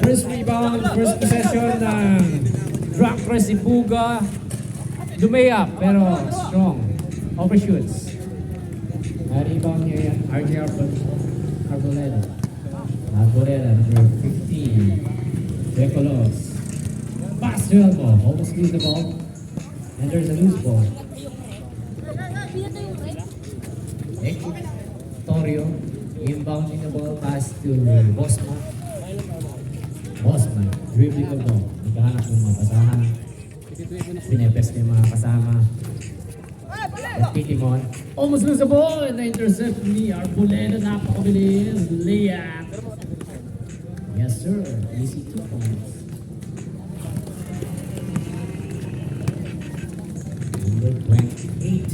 First rebound, first possession ng Drunk Press Ibuga. Lumayap, pero strong. Overshoots. Rebound niya yan, RJ Arboleda. Arboleda, number 15. Recolos. Pass to elbow, almost lose the ball. And there's a loose ball. Torio, inbounding the ball, pass to Bosman. Bosman, dribbling the ball. Nagkahanap ng mga pasahan. Pinepes niya yung mga kasama. At Tikimon, almost lose the ball and na-intercept ni Arboleda. Napakabilis. Layup. Yes sir, easy 2 points. Number 28.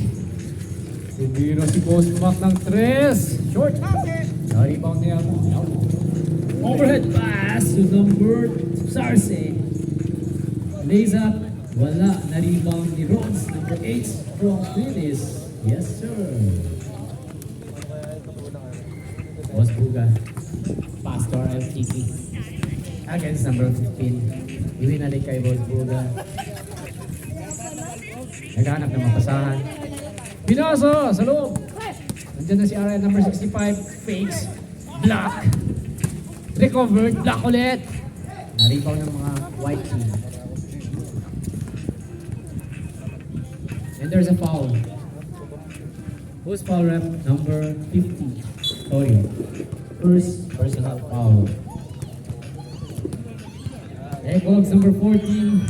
Sumiro si Bosman ng 3. Short. Na-rebound niya. Overhead pass to number Sarce. Lays up. Wala. Na-rebound ni Rhodes. Number 8 from Dennis. Yes sir. Boss Buga. Pastor LTP. Against number 15. Iwinalik kay Boss Buga. Naghanap ng mapasahan. Pinaso sa loob. Nandiyan na si RL number 65. Fakes. Block. Recovered. Block ulit. Na-rebound ng mga white team. And there's a foul. Who's foul rep? Number 50. Toyo. First personal foul. Echoes number 14.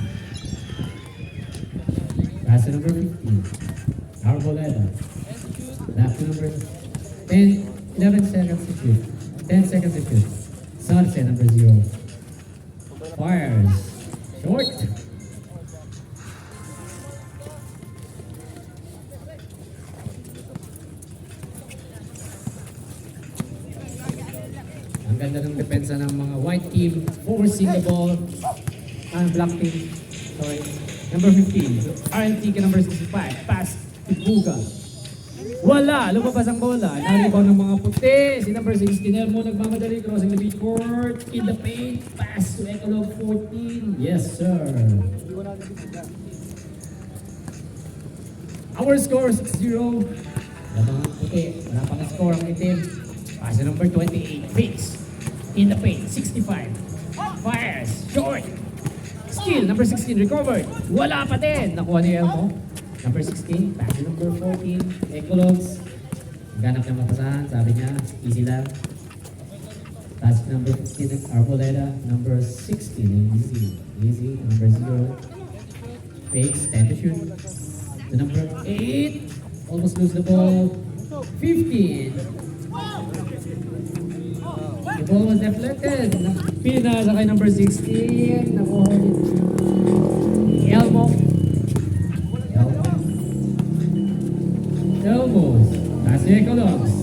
Pass to number 15. Arboleda. Back to number 10. 11 seconds to shoot. 10 seconds to shoot. Sarce number 0. Fires. Short. Ang ganda ng depensa ng mga white team, forcing the ball. Black team, sorry. Number 15, RLT ka number 65, pass to Buga. Wala, lumabas ang bola. Na-rebound ng mga puti. Si number 16, Elmo nagmamadali, crossing the midcourt. In the paint, pass to Ecolog 14. Yes, sir. Our score, 6-0. Lamang puti, wala pang score ang itim. Pass to number 28, Fix. In the paint, 65. Fires, short. Steal, number 16, recovered. Wala pa din. Nakuha ni Elmo. Number 16, pass to number 14, Ecologs. Ganap ng mapasahan, sabi niya, easy lang. Pass to number 15, Arboleda. Number 16, easy. Easy, number 0. Fakes, 10 to shoot. To number 8, almost lose the ball. 15. The ball was deflected. Pinasa kay number 16. Nakuha ni Elmo. Elmos. Pass to Ecologs.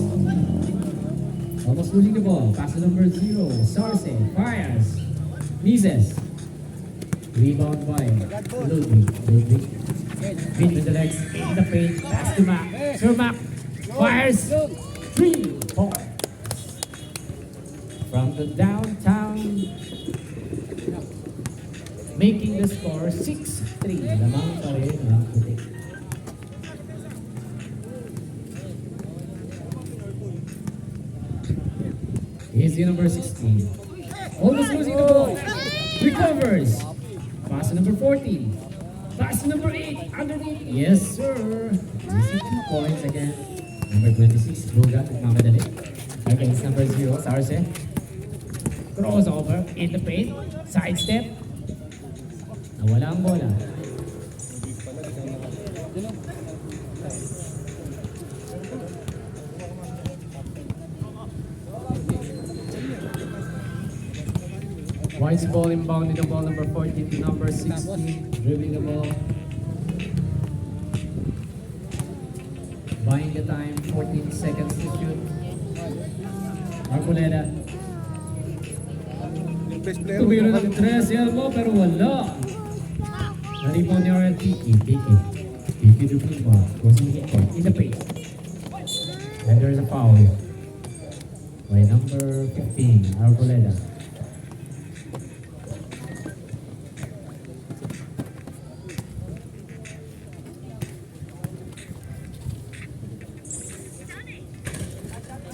Almost losing the ball. Pass to number 0. Sarce. Fires. Mises. Rebound by Ludwig. Ludwig. Beat with the legs. In the paint. Pass to Mac. Sir Mac. Fires. 3 points. From the downtown, making the score 6-3. Lamang pa rin ang puti. Here's the number 16. Almost losing the ball. Recovers. Pass to number 14. Pass to number 8. Underneath. Yes, sir. Easy 2 points again. Number 26. Buga. Nagmamadali. Against number 0. Sarce. Crossover in the paint, sidestep. Nawala ang bola. White's ball inbounding the ball, number 14 to number 16, dribbling the ball. Buying the time, 14 seconds to shoot. Arboleda. Tumiro ng 3 si Elmo pero wala. Na-rebound ni RL Tiki. Tiki dribbling ball. Crossing the court in the paint. And there's a foul by number 15, Arboleda.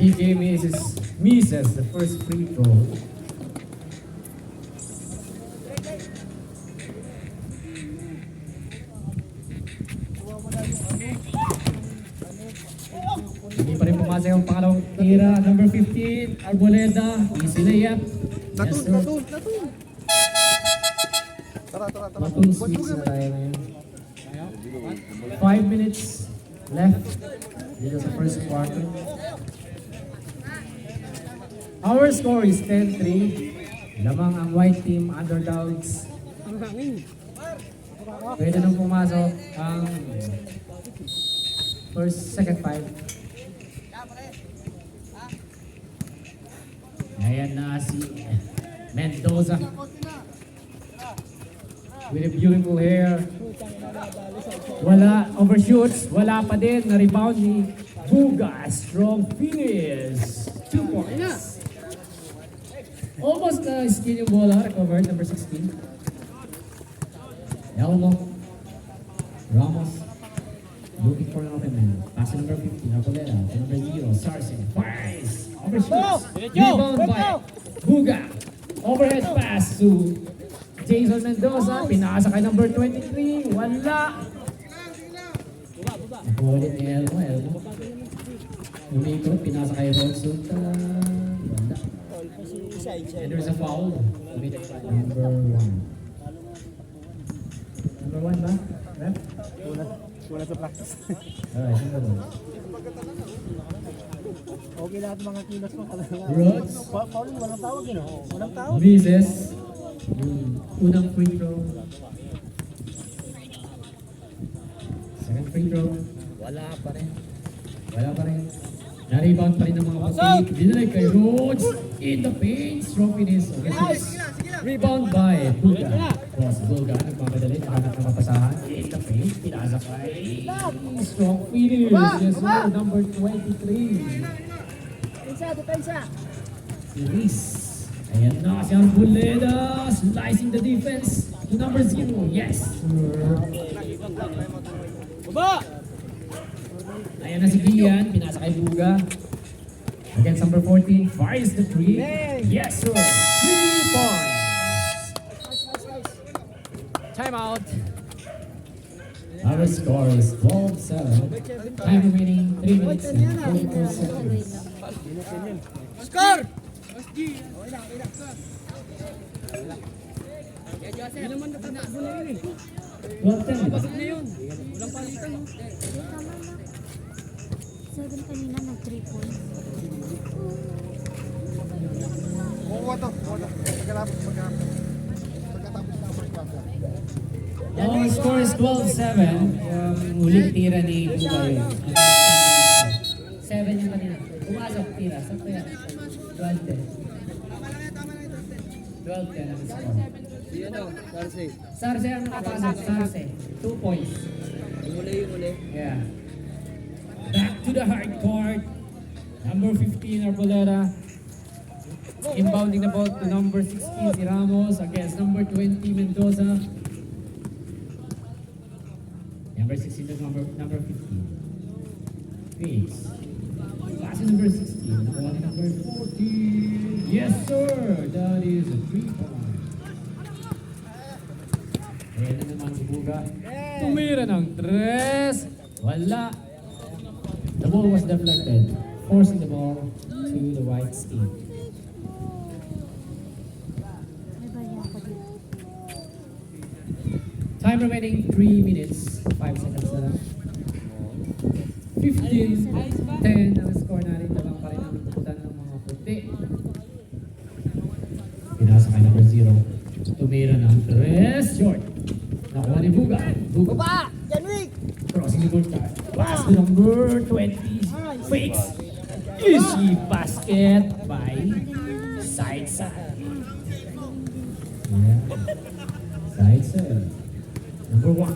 PK misses the first free throw. Hindi pa rin pumasok ang pangalawang tira. Number 15, Arboleda. Easy layup. Yes, sir. Matun sweets na tayo ngayon. 5 minutes left dito sa first quarter. Our score is 10-3. Lamang ang white team, underdogs. Pwede nang pumasok ang second five. Ayan na si Mendoza. With a beautiful hair. Wala, overshoots. Wala pa din. Na-rebound ni Buga. Strong finish. 2 points. Almost steal yung bola. Recovered, number 16. Elmo. Ramos. Looking for an open man. Pass to number 15. Arboleda. To number 0. Sarsen. Fires. Overshoots. Rebound by Buga. Overhead pass to Jason Mendoza. Pinasa kay number 23. Wala. Nakulit ni Elmo. Umikot. Pinasa kay Rodson. Wala. And there's a foul. Number 1. Number 1 ba? Rep? Wala sa practice. Alright, number 1. Okay lahat mga kilos mo. Rhodes. Paul, walang tawag yun. Walang tawag. Misses. Unang free throw. Second free throw. Wala pa rin. Na-rebound pa rin ng mga puti. Dinalik kay Rhodes. In the paint. Strong finish. Okay. Rebound by Buga. Cross Buga. Nagmamadali. Nakanak na mapasahan. In the paint. Pinasa kay strong finish. Yes, sir. Number 23. Depensa. Si Reese. Ayan na si Arboleda. Slicing the defense. To number 0. Yes, sir. Baba! Ayan na si Gian, pinasa kay Buga. Against number 14, fires the 3. Yes, sir. 3 points. Time out. Our score is 12-7. Time remaining 3 minutes and 44 seconds. Score! 12-10. 7 kanina na 3 points. Kukuha to. Pagkatapos na ang first quarter. Our score is 12-7. Yung huling tira ni Buga yun. 7 yung kanina. Pumasok tira. Saan ko yan? 12-10. 12-10 ang score. Sarce ang nakapasok. Sarce. 2 points. Yeah. Back to the hard court. Number 15, Arboleda. Inbounding the ball to number 16, si Ramos against number 20, Mendoza. Number 16 to number 15. Face. Pass to number 16. Nakuha ni number 14. Yes, sir! That is a 3-point. Ayan na naman si Buga. Tumira ng 3. Wala. The ball was deflected, forcing the ball to the white team. May bariya pa dito. Time remaining 3 minutes, 5 seconds na lang. 15-10 ang score natin. Lamang pa rin ang napuputan ng mga puti. Pinasa kay number 0. Tumira ng 3. Short. Nakuha ni Buga. Baba! Janwick! Crossing the goal star. Pass to number 20. Fakes. Easy basket by side. Yeah. Side. Number 1.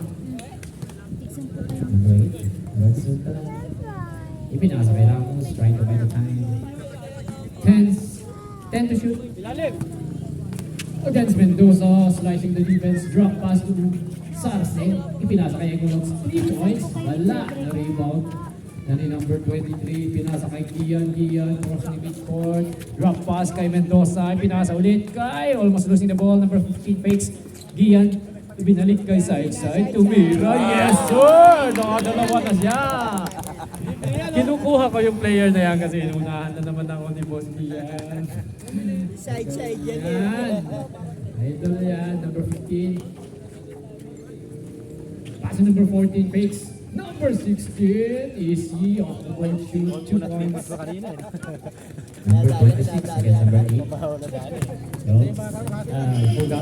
Tiksan po tayo. Number 8. Rodson talaga. Ipinasa kay Ramos. Trying to buy the time. 10 to shoot. Against Mendoza. Slicing the defense. Drop pass to Sarce. Ipinasa kay Egulox. 3 points. Wala. Na rebound Nani number 23, pinasa kay Gian, crossing the midcourt. Drop pass kay Mendoza, pinasa ulit kay, almost losing the ball, number 15 fakes. Gian, binalik kay side, tumira. Yes sir! Nakadalawa na siya. Kinukuha ko yung player na yan kasi inunahan na naman ako ni Boss Gian. Side yan Yan. Ito na yan, number 15. Pass to number 14 fakes. Number 16, easy off the point shoot, 2 points. Number 26 against number 8. So,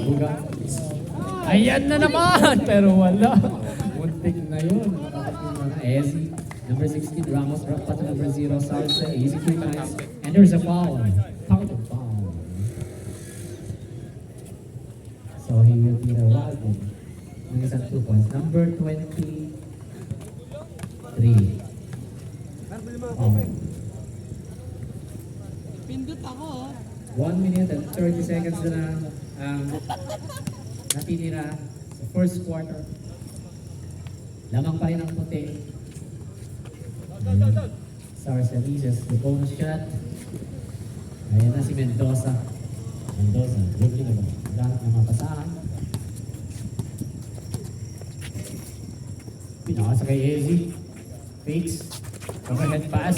buga. Ayan na naman! Pero wala. Muntik na yun. Easy. Number 16, Ramos drop pass to number 0, Salsa. Easy 3 times. And there's a foul. Foul. So he will be the wild one. Ng isang 2 points. Number 23. Oh. Pindot ako. 1 minute and 30 seconds na lang ang natinira sa first quarter. Lamang pa rin ang puti. Stars releases the bonus shot. Ayan na si Mendoza. Dribbling na ba? Lahat ng mga pasahan. Pinakasa kay Ezzy. Fakes. Overhead pass.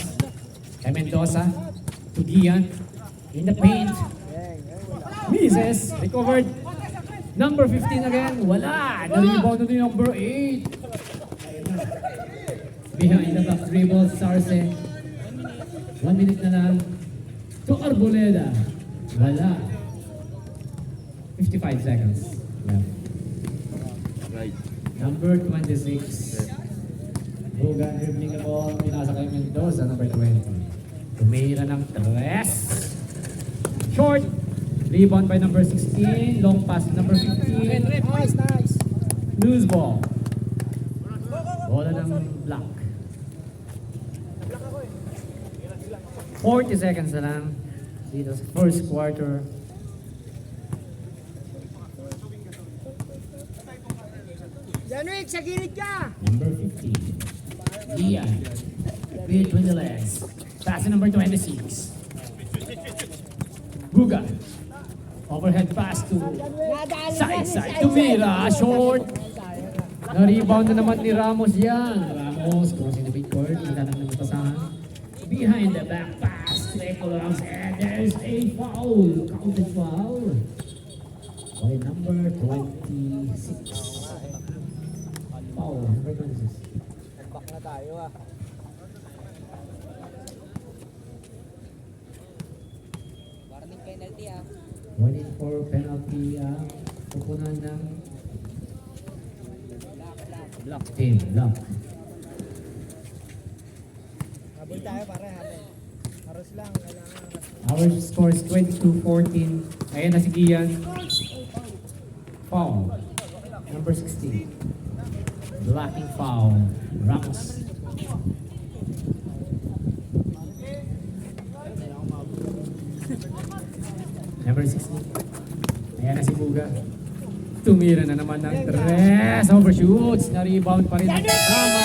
Kay Mendoza. To Gian. In the paint. Misses. Recovered. Number 15 again. Wala. Na-rebound na yung number 8. Behind the back dribble. Sarce. 1 minute na lang. To Arboleda. Wala. 55 seconds. Yeah. Number 26. Bogan dribbling the ball. Pinasa kay Mendoza. Number 20. Tumira ng 3. Short. Rebound by number 16. Long pass to number 15. Nice. Loose ball. Bola ng block. 40 seconds na lang. Dito sa first quarter. Janwick, sa gilid ka! Number 15. Gian. Between the legs. Pass to number 26. Buga. Overhead pass to side. Tumira. Short. Na-rebound na naman ni Ramos yan. Ramos crossing the midcourt. Naghanap ng pasahan. Behind the back pass. Triple Rams. And there's a foul. Counted foul. By number 26. Foul. Number 26. Back na tayo ah. Warning penalty ah. 1-4 penalty pupunan ng block team. Block. Habol tayo pare, habol. Haros lang, kailangan. Our score is 22-14. Ayan na si Gian. Foul. Number 16. Blocking foul. Ramos. Number 16. Ayan na si Buga. Tumira na naman ng 3. Overshoots. Na-rebound pa rin ang kasama.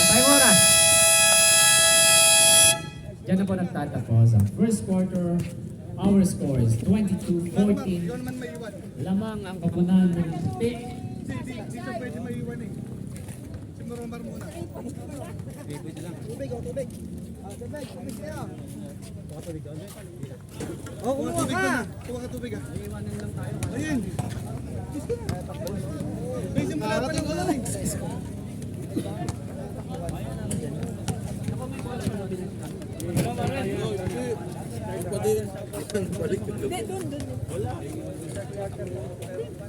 Tayo oras. Diyan na po nagtatapos ang first quarter. Our score is 22-14. Lamang ang kapunan ng puti. Dito pwede maiwan eh. Si Moromar muna. Tubig. Tubig kayo. Oh, kumuha ka. Kuha ka tubig ah. Iiwanan lang tayo. Ayun. May simula pa lang wala eh.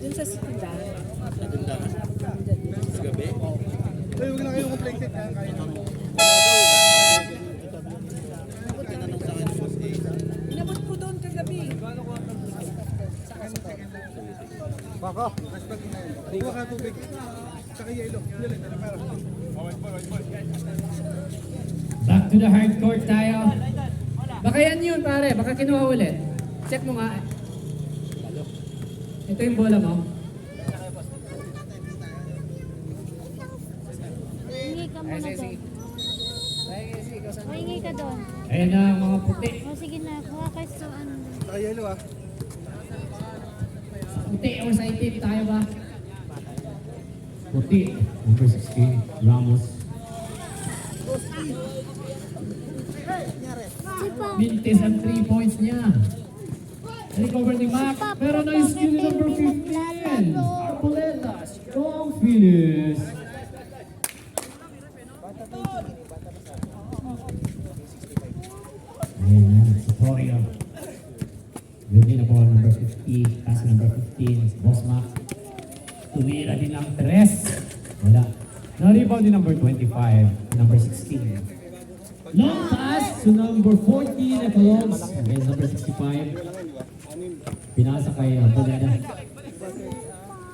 Dun sa sindahan. Ay, huwag na kayo completed ha. Kaya naman. Inabot ko doon kagabi. Baka. Kuha ka tubig. Tsaka yelo. Back to the hard court tayo. Baka yan yun pare, baka kinuha ulit. Check mo nga. Ito yung bola mo. Hindi ka Ay, muna sige, doon. sige. puti. O sige na, kuha kayo sa ano. Saka yellow ah. Puti or sa itim tayo ba? Puti. Number 16, Ramos. Mintis ang 3 points niya. Recover ni Mac, pero na-skill ni number 15. Arboleda, strong finish. Ayan na, si Torio. Looking na ball, number 50, pass number 15, Boss Mac. Tumira din ang 3. Wala. Na-rebound din number 25, number 16. Long pass to number 14, Ecologs. Against number 65. Pinasa kay Arboleda.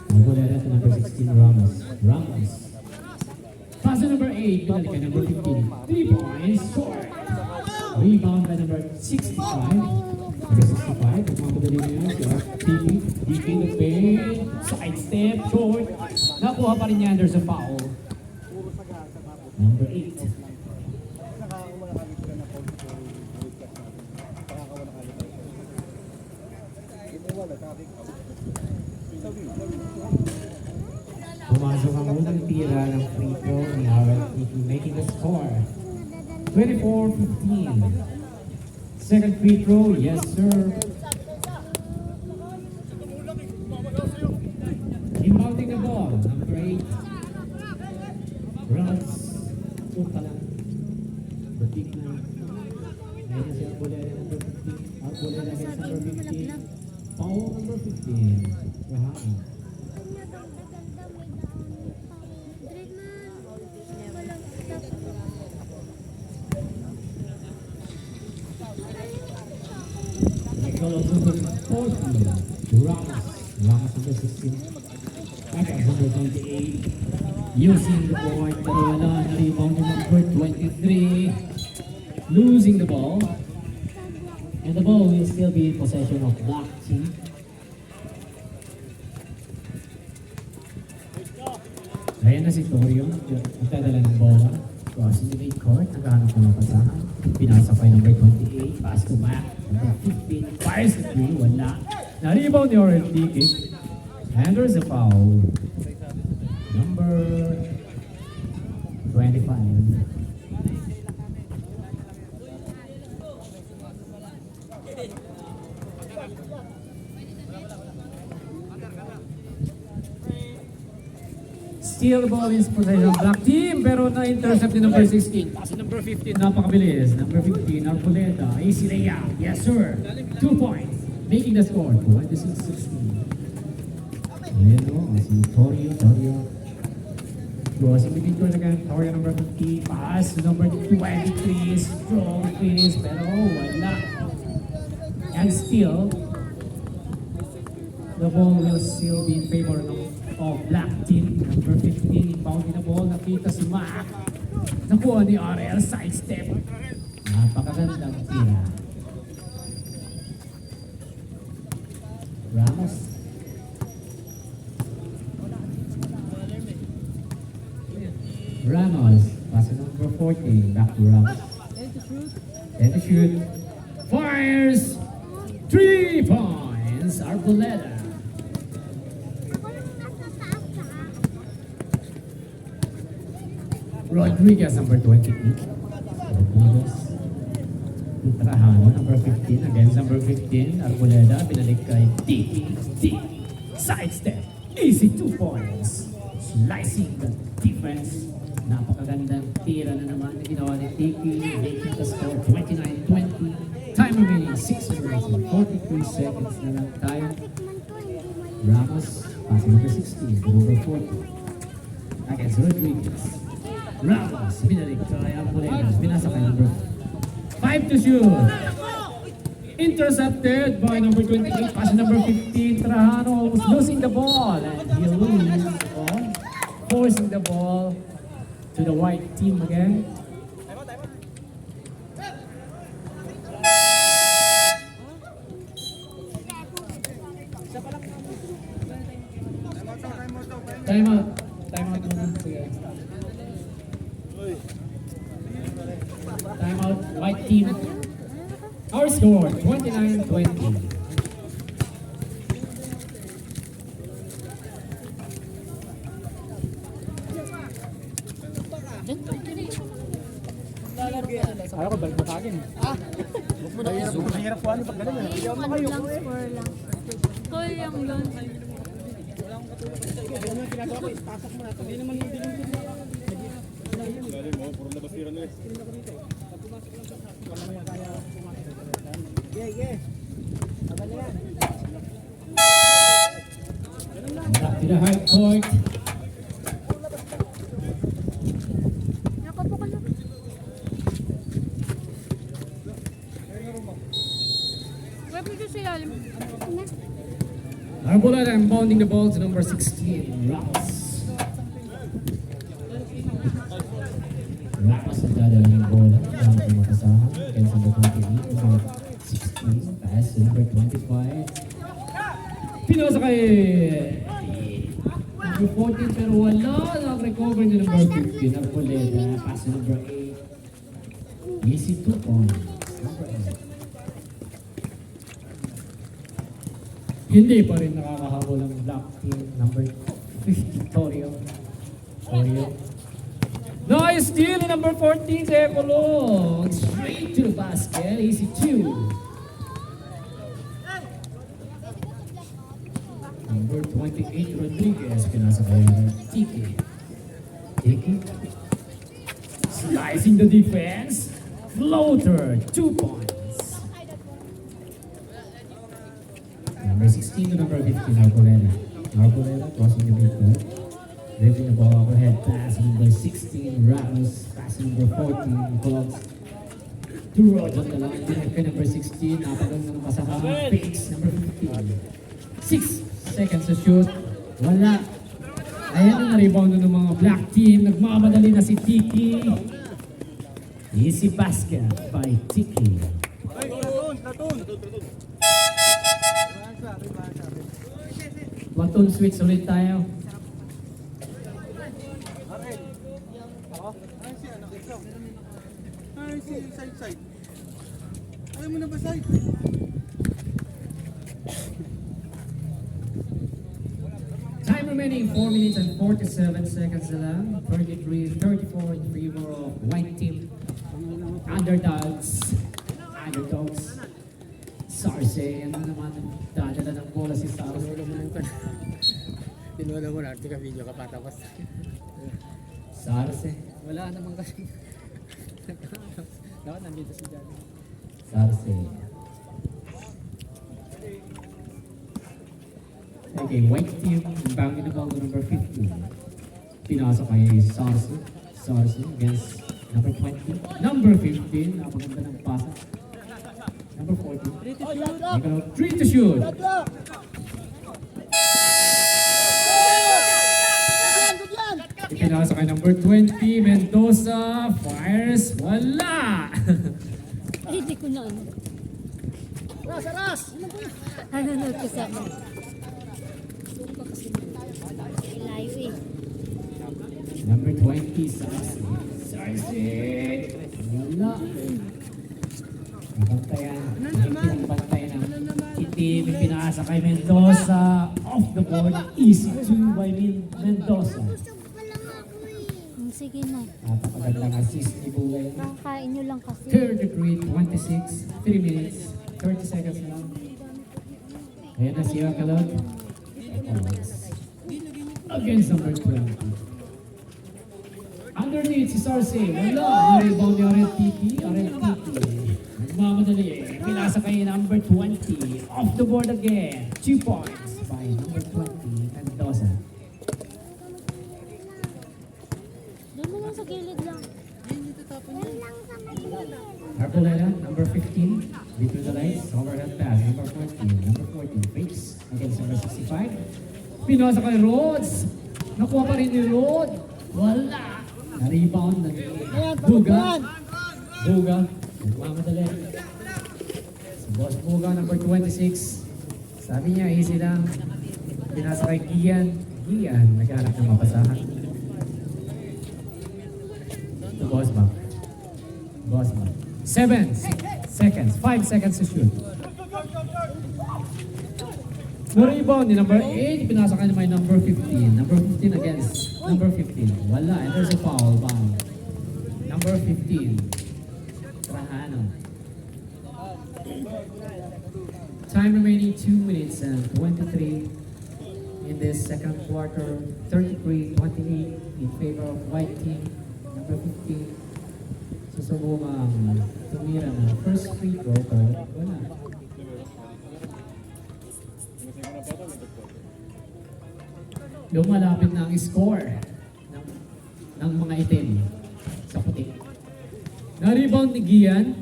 Arboleda to number 16, Ramos. Ramos. Pass to number 8, pinalik kay number 15. 3 points, short. Rebound by number 65. Number 65, pagmamadali na yun. Deep the paint. Side step, short. Nakuha pa rin niya under sa foul. Number 8. Pumasok ang unang tira ng free throw ni RLTP, making the score 24-15. Second free throw, yes sir. Inbounding the ball, number 8. Runs. Punta lang. Batik na. Ngayon si Arboleda number 15. Arboleda against number 15. Paul number 15. Rahama. Nicholas number 14. Ramos. Ramos number 16. Agad number 28. Using the board, pero wala na rebound yung number 23. Losing the ball. And the ball will still be in possession of Black Team. Ayan na si Torio, nagdadala ng bola. Crossing the midcourt, naghahanap ng pasahan. Pinasa kay number 28, pass to Mac. Number 15, fires the 3, wala. Na-rebound ni RLTP. And there's a foul. Number 25. Steal the ball is possession of Black Team, pero na-intercept ni number 16. Pass number 15, napakabilis. Number 15, Arboleda. Easy layup. Yes, sir. 2 points. Making the score, 26-16. Ayan o, si Torio. Crossing the midcourt again. Torio number 50. Pass number 23. Strong finish, pero wala. And still, the ball will still be in favor of Black Team. Number 15, bounding the ball. Nakita si Mac. Nakuha ni RL, sidestep. Napakagandang tira. Ramos. Ramos, pass number 14, back to Ramos. And to shoot. Fires! 3 points, Arboleda. Rodriguez, number 28. Rodriguez. Trajano, number 15. Against number 15, Arboleda. Pinalik kay Tiki. Sidestep. Easy 2 points. Slicing the defense. Napakagandang tira na naman na ginawa ni Tiki. Making the score 29-20. Time remaining 6 minutes and 43 seconds na lang tayo. Ramos, passing number 16. Number 40. Against Rodriguez. Ramos, binalik kay Arboleda. Binasa kay number 5 to shoot. Intercepted by number 28. Pass number 15. Trajano was losing the ball. And he'll lose the ball. Forcing the ball to the white team again. Time out. Time out muna. Sige. Time out. White team. score, 29-20. Ayaw ko, balik mo kagin. Mahirap po ano pag ganun. Ano lang, score lang. Score yung yun. Ginagawa ko, pasok mo na ito. Hindi naman hindi lang din. Dali mo, puro na basira na eh. Yeah. Abal na yan. Back to the hard court. Nakapo ka lang. Wait, medyo sa ilalim. Arboleda inbounding the ball to number 16, Ramos. Ramos ang dadala ng bola. Ang kumakasahan. Against number 28, number 16. Pass to number 25. Pinosa kay number 14 pero wala. Nag-recover ni number 15. Arboleda. Pass to number 8. Easy 2 points. Number 8. Hindi pa rin nakakahabol ang black team. Number 50, Torio. Nice steal in number 14, Epolo. Straight to the basket. Easy 2. Number 28, Rodriguez. Pinasa kaya ng Tiki. Slicing the defense. Floater. 2 points. Number 16 to number 15, Arboleda crossing the midcourt. Driving the ball overhead pass, number 16, Ramos. Pass number 14, Clogs. To Roger na lang. Kay number 16, napaganda ng pasahan. Fakes, number 15. 6 seconds to shoot. Wala. Ayan ang na-rebound ng mga black team. Nagmamadali na si Tiki. Easy basket by Tiki. Platoon switch ulit tayo. Ay, si side. Ayaw mo na ba side? Time remaining 4 minutes and 47 seconds na lang. 33-34 in favor of white team. Underdogs. Sarce, ano naman, dadala ng bola si Sarce. Tinulo mo na, artika video ka patapos. Sarce. Wala naman kasi. Dapat nandito si Johnny. Sarce. Okay, white team, banging the ball to number 15. Pinasok kay Sarce against number 20. Number 15, napaganda ng pasa. Number 14. 3 to shoot. Ipinasa kay number 20, Mendoza. Fires. Wala! Hindi ko na ano. Ras! Nanonood ko sa akin. Live eh. Number 20, Sarce. Wala. Nabantayan. Pinagbantayan ng itim. Pinasa kay Mendoza. Off the board. Easy 2 by Mendoza. Sige na. Napakagandang assist ni Bugay. Kakain nyo lang kasi. 33-26. 3 minutes. 30 seconds na lang. Ayan na si Akalot. Against number 20. Underneath si Sarce. Wala. Rebound ni RFTP. Nagmamadali. Pinasa kay number 20. Off the board again. 2 points by number 20. Mendoza. Doon mo lang sa gilid lang. Arboleda, number 15. Between the lines. Overhead pass. Number 14. Number 14. Fakes against number 65. Pinasa kay Rhodes. Nakuha pa rin ni Rhodes. Wala. Na-rebound na ni Buga. Nagmamadali. Si Boss Buga, number 26. Sabi niya, easy lang. Pinasa kay Gian. Naghanap ng mapasahan. Ito, Boss Mac. 7 seconds. 5 seconds to shoot. No rebound ni number 8. Pinasa ka naman yung number 15. Number 15 against number 15. Wala. And there's a foul. Bang. Number 15. Trajano. Time remaining 2 minutes and 23 in this second quarter. 33-28 in favor of white team. Number 15. Susubukang tumira na first free throw ko. Wala. Lumalapit na ang score ng mga itim sa puti. Na-rebound ni Gian.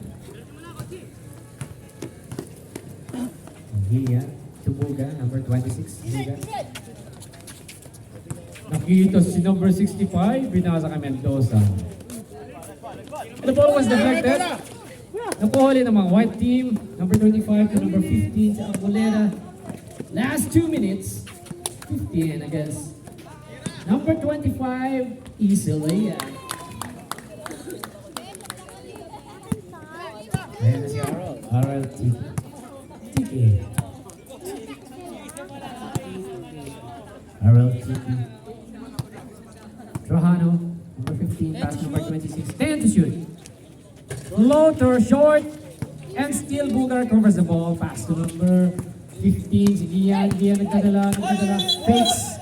Gian, Tubuga, number 26. Tubuga. Nakita si number 65, binasa ka Mendoza. The ball was deflected. Nakuhuli ng mga white team, number 25 to number 15 sa Arboleda. Last 2 minutes, 15 against number 25, Isilea. Ayan na si Arol. Arol Tiki. Tiki. Arol Tiki. Trajano, number 15, pass number 26. 10 to shoot. Floater short. And still Bugar covers the ball. Pass to number 15. Si Gian. Gian nagdadala. Fakes.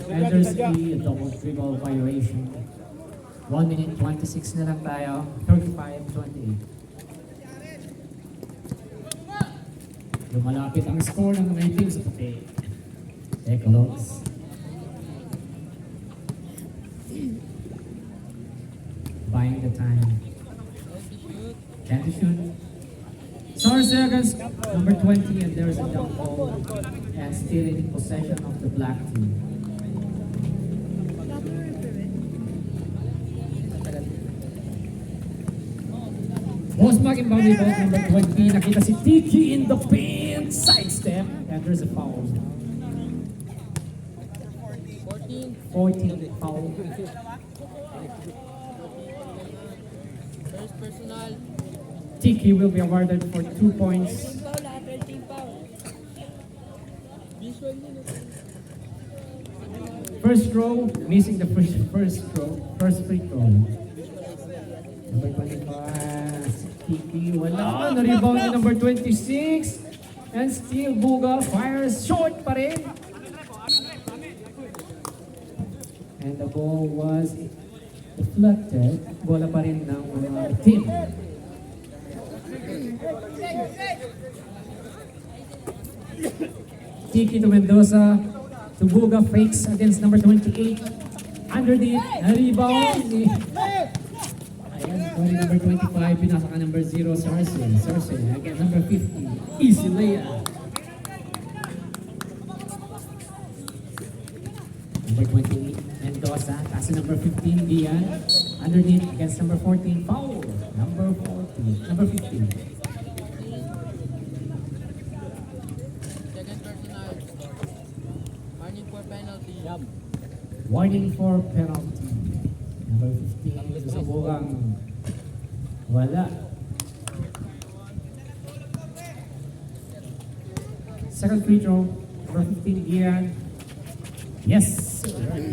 And there's a double dribble violation. 1 minute 26 na lang tayo. 35-28. Lumalapit ang score ng mga itim sa puti. Ecologs. Buying the time. Can to shoot. Sarce against number 20, and there's a jump ball. And still in possession of the black team. Bosmag in boundary ball number 20. Nakita si Tiki in the paint. Sidestep. And there's a foul. 14 foul. First personal. Tiki will be awarded for 2 points. Foul lahat, 13 foul. Visual din ito. First row, missing the first free throw. Number 25, Tiki, wala. Na-rebound ni number 26. And still Buga fires short pa rin. And the ball was deflected. Bola pa rin ng mga team. Tiki to Mendoza. Tubuga fakes against number 28. Underneath, na-rebound ni... Ayan, number 25, pinasa ka number 0, Sarce. Sarce, against number 50, Isilea. Number 28, Mendoza. Kasi number 15, Gian. Underneath, against number 14, foul. Number 14, number 15. Second personal. Warning for penalty. Warning for penalty. Number 15, susubukang wala. Second free throw, number 15, Gian. Yes,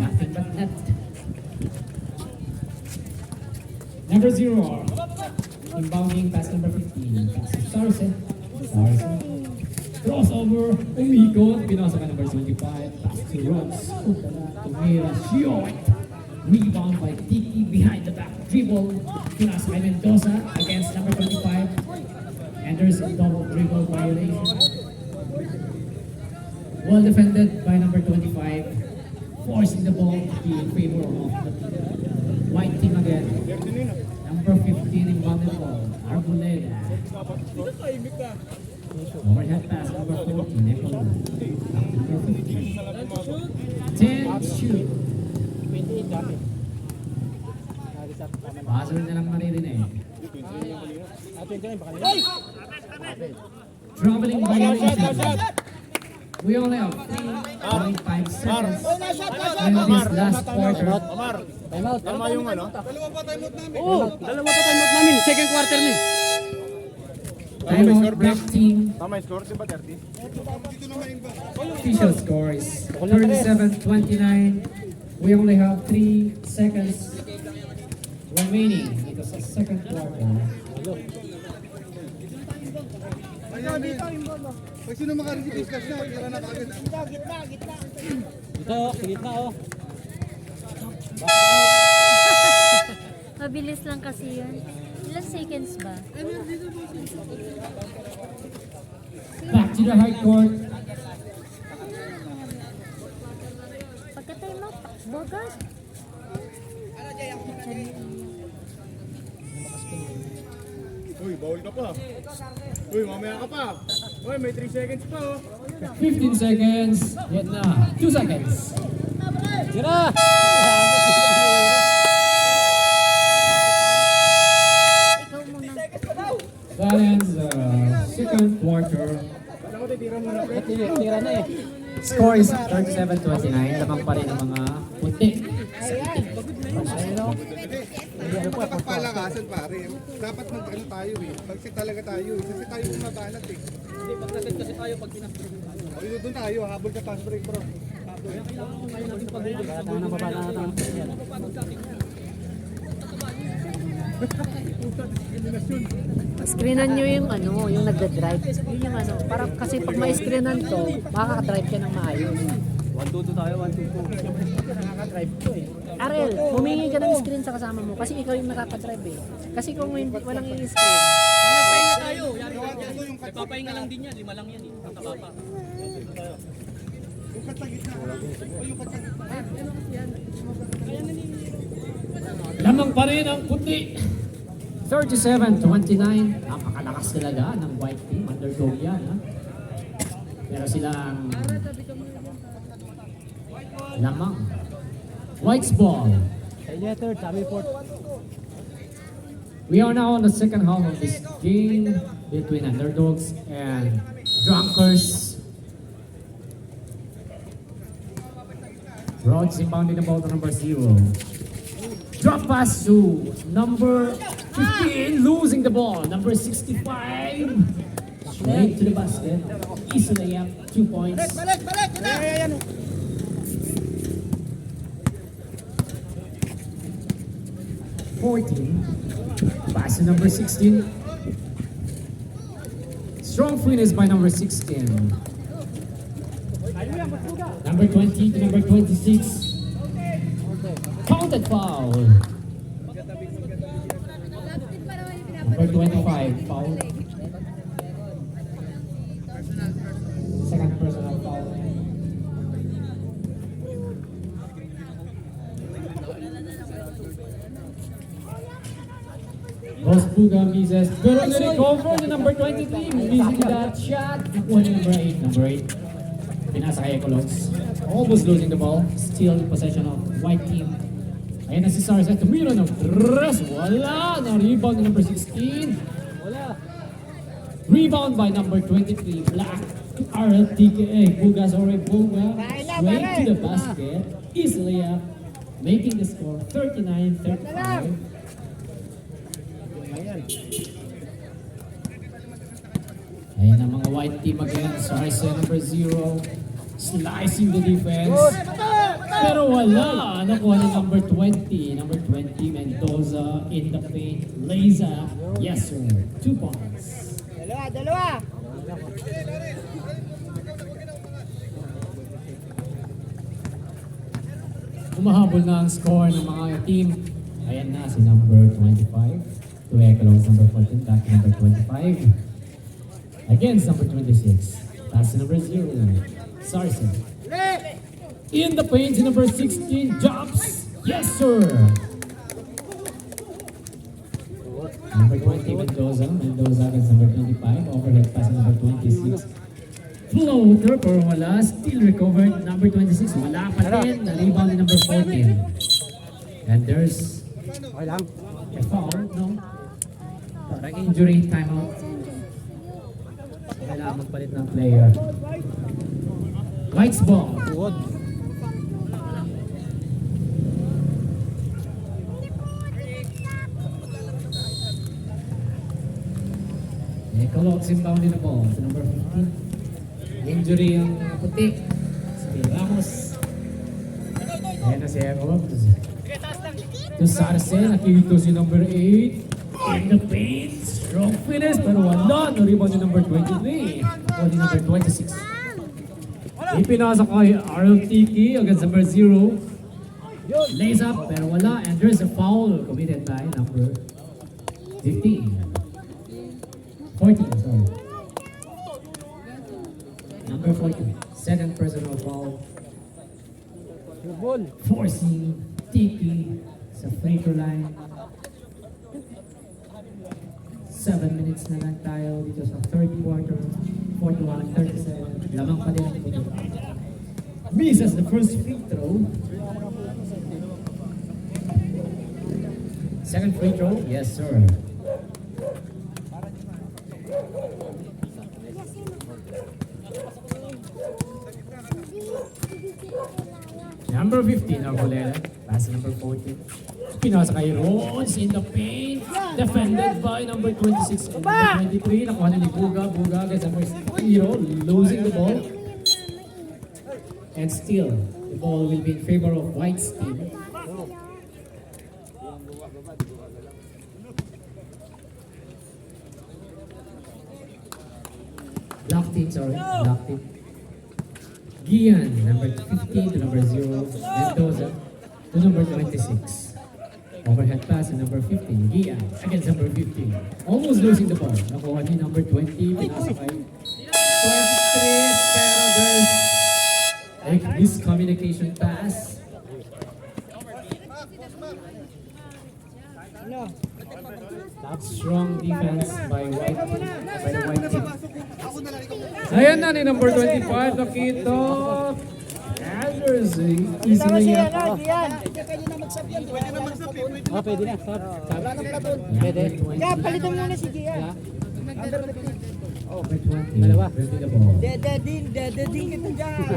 nothing but net. Number 0, inbounding pass number 15. Pass to Sarce. Sarce. Crossover, umikot, pinasa ka number 25. Pass to Rods. Tumira, short. Rebound by Tiki behind the back dribble. Pinasa kay Mendoza against number 25. And there's a double dribble violation. Well defended by number 25. Forcing the ball to be in favor of the white team again. Number 15 in ball. Arboleda. Overhead pass, number 14, Nicole. Number 15. 10 shoot. 28 dami. Buzzer na lang maririnig. Ato yung baka nila. Traveling violation. We only have 3.5 seconds in this last quarter. Time out. Tama yung ano? Dalawa pa timeout namin. Oo, dalawa pa time out namin. Second quarter ni. Timeout, black team. Tama yung score, di ba 30? Official score is 37-29. We only have 3 seconds remaining because the second quarter. Ayan, dito. Pag sino makareceive cash na, tira na kagad. Mabilis lang kasi yun. Ilang seconds ba? Back to the high court. Pagka-time out, takbo agad. Uy, bawal ka pa. Uy, mamaya ka pa. Uy, may 3 seconds pa oh. 15 seconds. Yan na. 2 seconds. Ikaw muna. That ends the second quarter. Alam mo, titira mo na. Score is 37-29. Lamang pa rin ang mga puti. Dapat palakasan pare. Dapat mag-ano tayo eh. Pag-sit talaga tayo eh. Kasi tayo bumabanat eh. Hindi, pag-set kasi tayo pag pinag-break tayo. O yun doon tayo, habol ka fast break bro. Kaya kailangan ko ngayon natin pag-break. Screenan nyo yung yung nagda-drive. Yun yung para kasi pag ma-screenan to, makaka-drive ka ng maayos. 1-2 tayo, 1-2. Nakaka-drive to eh. Arel, humingi ka ng screen sa kasama mo kasi ikaw yung nakaka-drive eh. Kasi kung hindi, walang i-screen, Nagpapahinga tayo. Yari lang yan. Nagpapahinga lang din yan. 5 lang yan eh. Tataba pa. Yung katagitna. O yung katagitna. Lamang pa rin ang puti. 37-29. Napakalakas talaga ng white team. Underdog yan. Ha? Pero silang lamang. White's ball. Letter, Tommy Ford. We are now on the second half of this game between underdogs and drunkers. Rhodes inbounding the ball to number 0. Drop pass to number 15, losing the ball. Number 65. Straight to the basket. Easily up 2 points. Ayan. 14. Pass to number 16. Strong finish by number 16. Number 20 to number 26. Counted foul. Number 25, foul. Second personal foul. Boss Puga misses. Pero na-recover ni number 23. Missing that shot. Nakuha ni number 8. Number 8. Pinasa kay Ecologs. Almost losing the ball. Still in possession of white team. Ayan na si Sarza. Tumira ng tres. Wala. Na-rebound ni number 16. Wala. Rebound by number 23. Black. RLTKA. Pugas or Puga. Straight to the basket. Easily up. Making the score 39-35. Ayan ang mga white team again. Sarza number 0. Slicing the defense. Pero wala. Nakuha ni number 20. Number 20, Mendoza in the paint. Lays up. Yes, sir. 2 points. Dalawa. Umahabol na ang score ng mga team. Ayan na si number 25. To Ecologs number 14. Back to number 25. Against number 26. That's number 0. Sarsa. In the paint, si number 16 jumps. Yes, sir. Number 20, Mendoza. Mendoza against number 25. Overhead pass number 26. Floater, pero wala. Still recovered. Number 26, wala pa rin. Na-rebound ni number 14. And there's Okay lang. a foul, no? Parang injury timeout. Kailangan magpalit ng player. White's ball. Good. Ecologs inbound in the ball to number 15. Injury yung puti. Si Ramos. Ayan na si Ecologs. To Sarce, nakikito si number 8. In the paint. Strong finish, pero wala. No-rebound yung number 23. O di number 26. Ipinasa kay RLTK against number 0. Lays up, pero wala. And there's a foul committed by number 15. 14, sorry. Number 14. Second personal foul. Forcing Tiki sa free throw line. 7 minutes na lang tayo dito sa third quarter. 41-37. Lamang pa din ang puto. Misses the first free throw. Second free throw? Yes, sir. Number 15, Arboleda. Pass number 14. Pinasa kay Rhodes in the paint. Defended by number 26 and number 23. Nakuha na ni Buga. Buga against number 0. Losing the ball. And still, the ball will be in favor of White's team. Black team, sorry. Black team. Gian, number 15 to number 0. Mendoza to number 26. Overhead pass to number 15. Gian against number 15. Almost losing the ball. Nakuha ni number 20. Pinasa kay 23. Pero there's a miscommunication pass. Strong defense by the white team. Ayan na ni number 25, Nakito. Anders, easy na yan. Pwede na. Stop. Pwede. Kaya palitan mo na si Gian. Number 20. Dalawa. Ready the ball. Dededing kita dyan.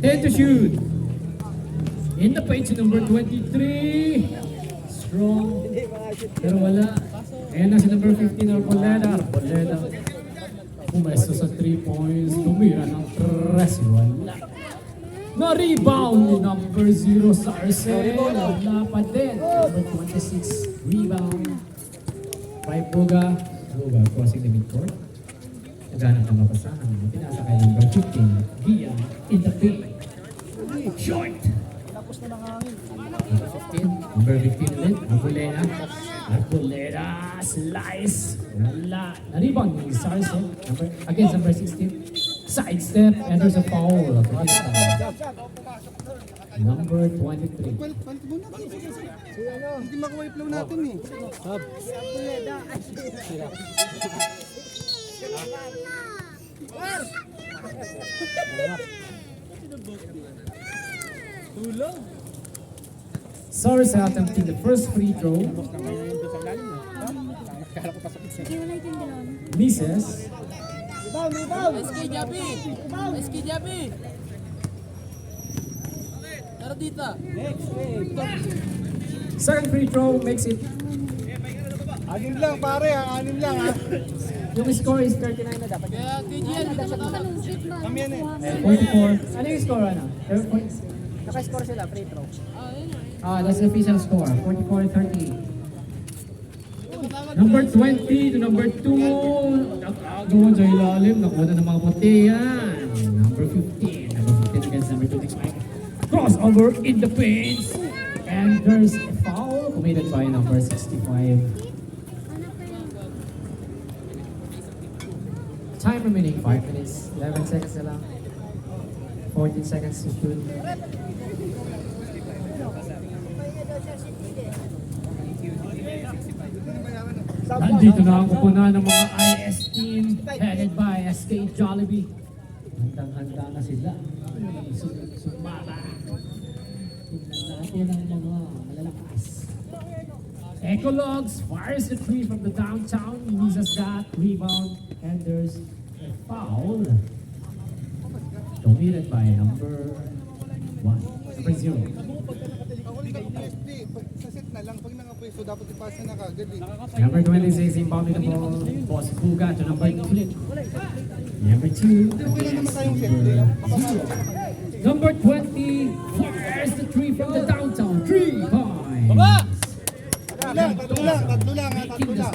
10 to shoot. In the paint si number 23. Strong. Pero wala. Ayan na si number 15, Arboleda. Arboleda. Pumesto sa 3 points. Tumira ng 3. Wala. Na-rebound ni number 0 sa Arcel. Wala pa din. Number 26. Rebound. By Buga. Buga crossing the midcourt. Naghanap ng mapasahan. Pinasa kay number 15. Via in the paint. Short. Number 15. Number 15 ulit. Arboleda. Arboleda. Slice. Wala. Na-rebound ni Sarce. Against number 16. Sidestep. And there's a foul. Number 23. Palit mo na. Hindi makuha yung flow natin eh. Sarce attempting the first free throw. Misses. SK Jabi! SK Jabi! Tara dito. Second free throw makes it. Anim lang pare ha, anim lang ha. Yung score is 39 na dapat. Kaya KGN, Kami yan eh. 44. Ano yung score ano? 3 points. Naka-score sila, free throw. That's the official score. 44-38. Number 20 to number 2. Nakagawa sa ilalim. Nakuha na ng mga puti yan. Number 15. Number 15 against number 25. Crossover in the paint. And there's a foul committed by number 65. Time remaining 5 minutes. 11 seconds na lang. 14 seconds to shoot. Nandito na ang kupunan ng mga IS team headed by SK Jollibee. Handang-handa na sila. Sumama. Tingnan natin ang mga malalakas. Ecologs fires the three from the downtown. Misses that. Rebound. And there's a foul. Dominated by number 1. Number 0. nakapwesto eh. Sa set na lang, pag nakapwesto, dapat ipasa na kagad eh. Number 26 inbounding the ball. Boss Buga to number 2. Number 2. Wala naman tayong set eh. Number 20 fires the 3 from the downtown. 3 points. Tatlo lang. Tatlo lang.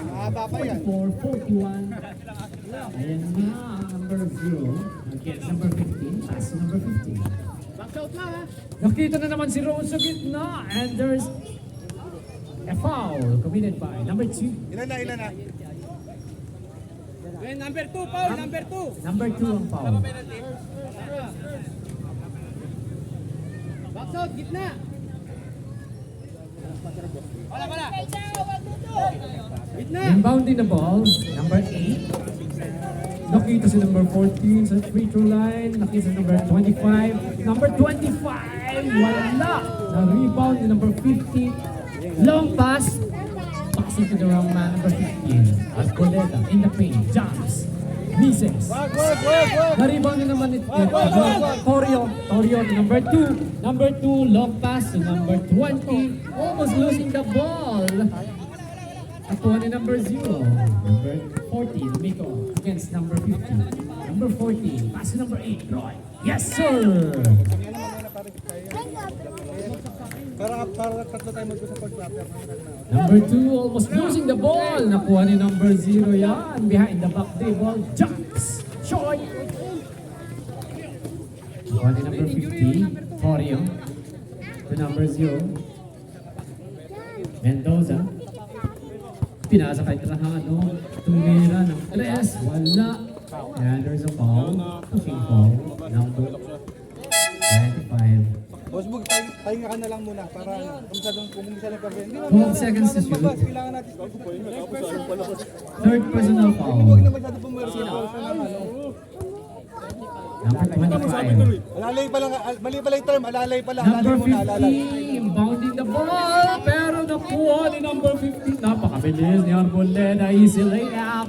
Mahaba pa yan. 44-41. Ayan na ang number 0 against number 15. Pass to number 15. Nakita na naman si Rose sa gitna. And there's a foul committed by number 2. Ilan na? Number 2, Paul, number 2. Number 2 ang foul. Box out, gitna. Wala. Gitna. Inbounding the ball, number 8. Nakita si number 14 sa free throw line. Nakita si number 25. Number 25, wala. Na-rebound ni number 15. Long pass. Passing to the wrong man, number 15. Arboleda in the paint. Jumps. Misses. Na-rebound din naman ito. Torio to number 2. Number 2, long pass to number 20. Almost losing the ball. Nakuha ni number 0. Number 14, Miko against number 15. Number 14, pass to number 8, Roy. Yes, sir! Para tatlo tayo mag-usap pag-proper. Number 2, almost losing the ball. Nakuha ni number 0 yan. Behind the back dribble, jumps. Short. Nakuha ni number 50, Torio. To number 0. Mendoza. Pinasa kay Trajano. Tumira ng 3. Wala. And there's a foul. Pushing foul. Number 95. Boss Bug, pahinga ka na lang muna para kung masyadong perfect. 12 seconds to shoot. Kailangan natin. Third personal foul. Huwag na masyado pumirsi na. Number 25. Alalay pa lang, mali pala yung term, alalay pa lang. Number Alalay muna, alalay. 15, bounding the ball, pero nakuha ni number 15. Napakabilis ni Arboleda, easy layup.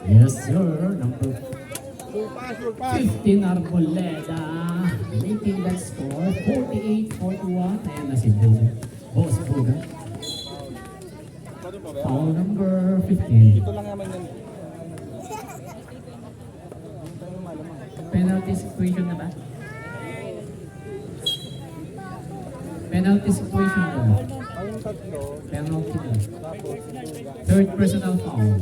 Yes sir, number Sure pass. 15 Arboleda. Making that score, 48-41. Ayan na si Boss Buga. Foul number 15. Ito lang naman yan. Penalty situation na ba? Penalty situation na ba? Ang tatlo, Penalty na. Third personal foul.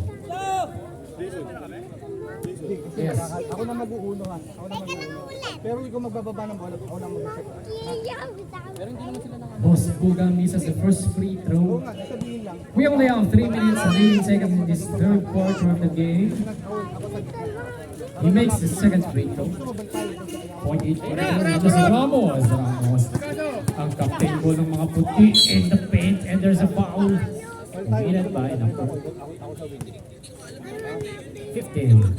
Yes. ako na mag-uuno ha. Ako na mag-uuno. Pero ikaw magbababa ng bola, ako na mag-set. Boss Buga misses the first free Oo throw. nga, sasabihin lang. We only have 3 minutes and 18 seconds in this third quarter of the game. Ako sa gitna. He makes the second free throw. 0.8 for ito si Ramos. Ramos. Ang captain po ng mga puti in the paint and there's a foul. Committed by number 15.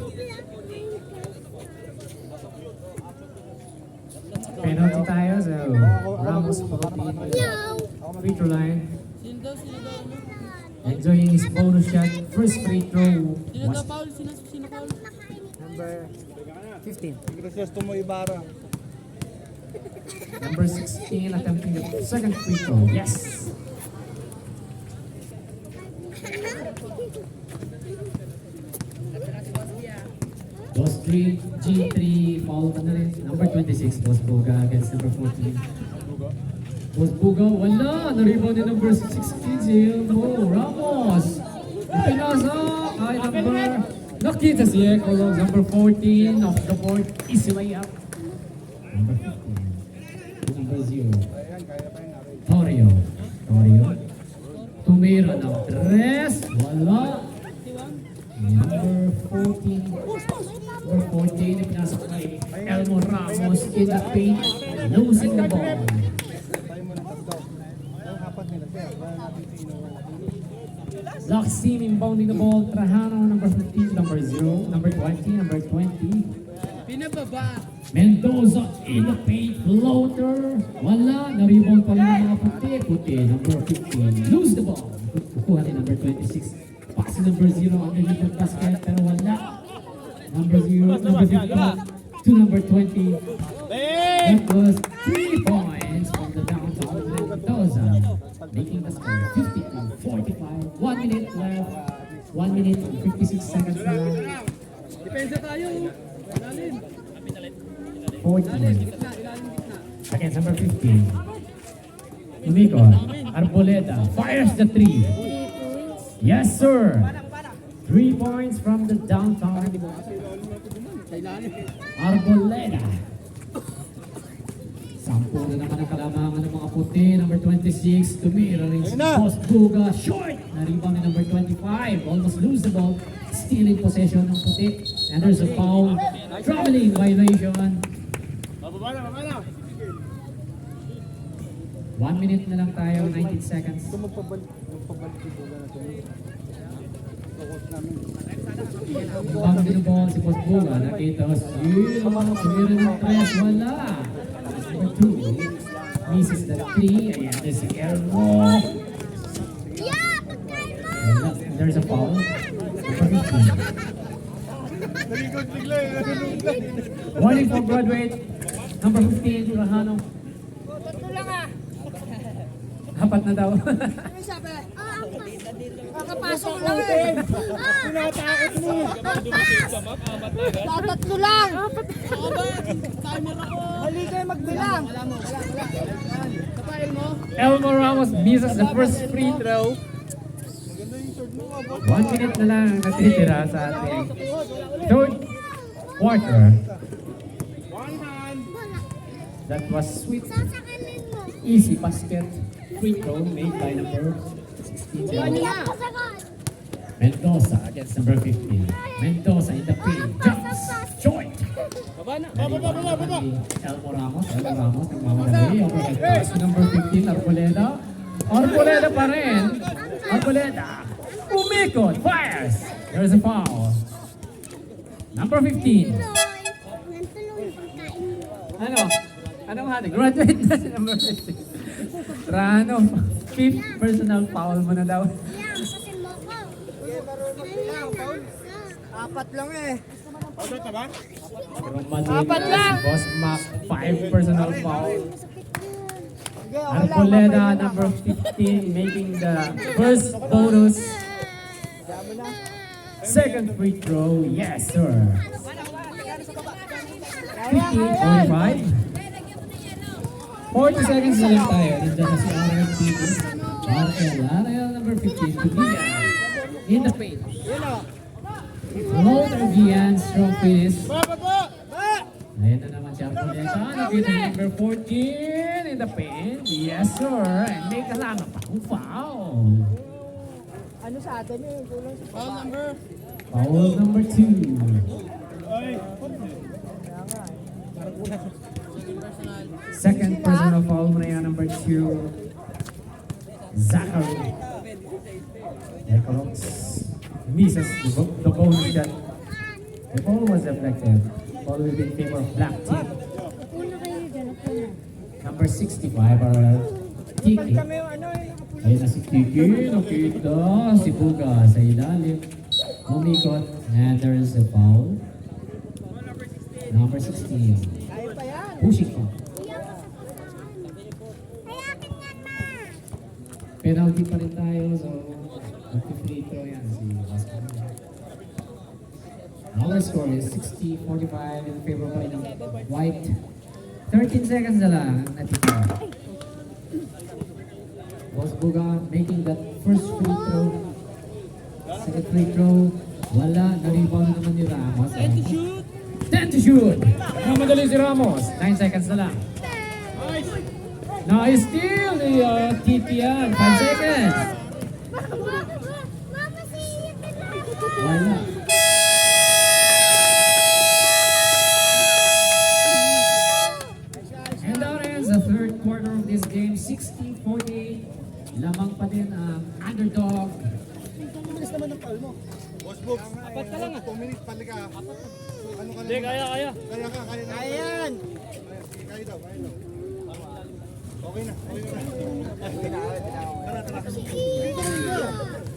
Penalty tayo, so Ramos puti. Free throw line. Enjoying his bonus shot. First free throw was Number 15. Gracias to mo Ibarra. number 16 attempting the second free throw. Yes! Boss 3, G3, foul ka na rin. Number 26, Boss Buga against number 14. Boss Buga, wala! Na-rebound din number 16, si Ramos! Pinasa kay number... Nakita si Ecolog, number 14, off the board, easy layup. Number 15, number 0. Torio. Tumira ng 3, wala. Number 14. Number 14, pinasok kay Elmo Ramos in the paint, losing the ball. Tayo mo ng tatlo. Ang apat nila, sir. Wala natin si Ino. Laksim inbounding the ball, Trajano, number 15, number 0, number 20, number 20. Pinababa. Mendoza in the paint, floater, wala, na-rebound pa rin ng mga puti, number 15, lose the ball, kukuha ni number 26, pass number 0, underneath the basket, pero wala, number 0, number 15, to number 20, that was 3 points from the downtown Mendoza. making the score 50-45. 1 minute left. 1 minute and 56 seconds left. Depensa tayo. Ilalim. 14. Against number 15. Umikot. Arboleda fires the 3. 3 points. Yes, sir. 3 points from the downtown. Arboleda. Sampo na naman ang kalamangan ng mga puti. Number 26, tumira rin si Boss Buga. Short! Na-rebound ni number 25. Almost lose the ball. Still in possession ng puti. And there's a foul. Traveling violation. 1 minute na lang tayo. 19 seconds. Magpabalik yung bola na ito. Focus namin. Bang binubong si Boss Buga. Nakita ko tumira ng 3. Wala. Number 2. Misses the 3. Ayan, there's si Elmo. And there's a foul. Number 15. Nalikod bigla eh. Warning for graduate. Number 15, Rahano. Apat na daw. Kakapasok lang eh. Tinatakot mo. Tatatlo lang. Mali kayo magbilang. Elmo Ramos misses the first free throw. 1 minute na lang ang natitira sa ating third quarter. That was sweet. Easy basket. Free throw made by number 16. Mendoza against number 15. Mendoza in the paint. Jumps. Joint. Elmo Ramos. Elmo Ramos. Nagmamadali. Overhead pass to number 15. Arboleda. Arboleda pa rin. Arboleda. Umikot. Fires. There's a foul. Number 15. Ano? Anong hati? Graduate na si number 15. Rano, 5th personal foul mo na daw. Apat lang eh. Apat lang! Boss Mac, 5 personal foul. Arboleda, number 15, making the first bonus. Second free throw, yes sir. 15-45. 40 seconds na lang tayo. Nandiyan na si Ariel Tito. Ariel number 15 to Gian. In the paint. Floater Gian, strong finish. Ayan na naman si Arboleta. Nakita ni number 14 in the paint. Yes sir. And may kasama pa kung foul. Ano sa atin eh? Kulang sa Foul number 2. Second personal foul mo na yan, number 2. Zachary. Econox misses the bonus shot. The ball was deflected. Ball will be in favor of black team. Una kayo dyan. Una. Number 65 are Kiki. Ayun na si Kiki. Nakita si Buga sa ilalim. Umikot. And there is a foul. Number 16. Pushing ko. Penalty pa rin tayo, so mag-free throw yan si Vasco. Our score is 60-45 in favor pa rin ng White. 13 seconds na lang ang natitira. Boss Buga making that first free throw. Second free throw. Wala, na-rebound na naman ni Ramos. 10 to shoot! Namadali si Ramos. 9 seconds na lang. Nice steal ni TP yan. 5 seconds. Wala. And that ends the third quarter of this game. 60-40. Lamang pa din ang underdog. Bilis naman ng foul mo. Boss Books. Apat ka lang. 2 minutes, pali ka. Ano ka Hindi, kaya. Kaya ka, kaya na. Kaya yan. Kaya daw, kaya daw. Okay na, okay na. Tara, tara.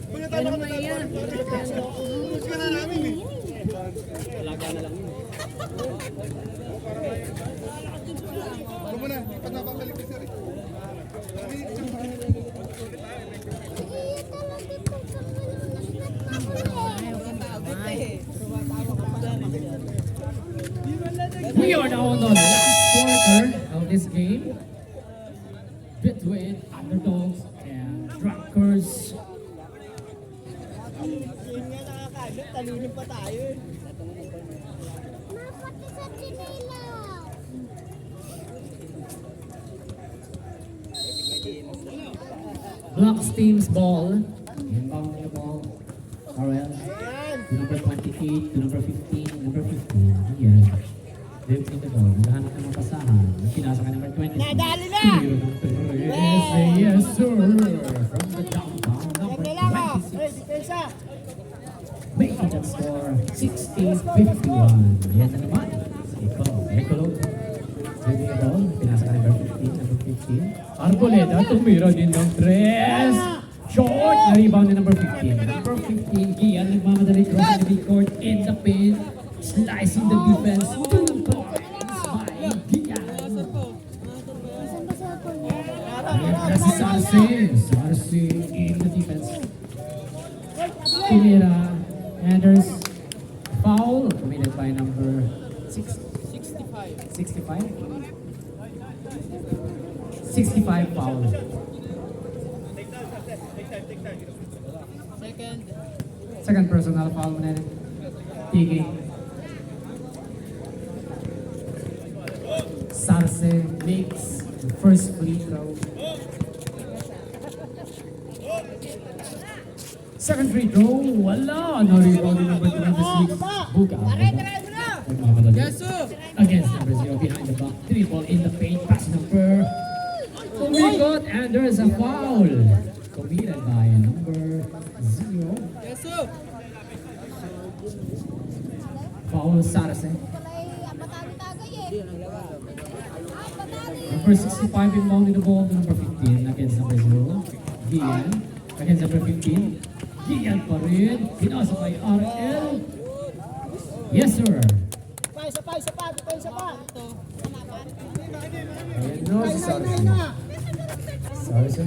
Kuya, tama ka na. Gusto ka na namin eh. Talaga na lang yun. Huwag mo na, pag napapalik ka sir eh. We are now on the last quarter of this game between underdogs and drunkers. Yun nga nakakagat, talino pa tayo eh. Blocks team's ball. Inbound the ball. Arel. To number 28, to number 15, number 15. Yan. Lives in the ball. Naghahanap ng mga pasahan. Pinasa ka number 20. Nadali na! Yes, sir. From the downtown, number Hey, 26. depensa! Making that score 60-51. Yan na naman. Ecolo. Living the ball. Pinasa ka number 15, number 15. Arboleda, tumira din ng 3. Short, na-rebound na number 15. Number 15, Gian, nagmamadali crossing the midcourt in the paint. Slicing the defense. 2 points by Gian. Ayan na si Sarce. Sarce in the defense. Tumira. And there's foul committed by number 65. 65 foul. Second personal foul mo na yun. Tiki. Sarce makes the first free throw. Second free throw, wala. No rebound in number 26. Buka. Yes, sir. Against number 0 behind the back. 3 ball in the paint. Pass number. Umikot and there's a foul. Committed by number 0. Yes, sir. Foul Sarce. Number 65 inbound in the ball to number 15 against number 0. Gian. Against number 15. Gian pa rin. Pinasa kay RL. Yes, sir. Isa pa, depensa pa! Ayan no, si Sarce. Sarce.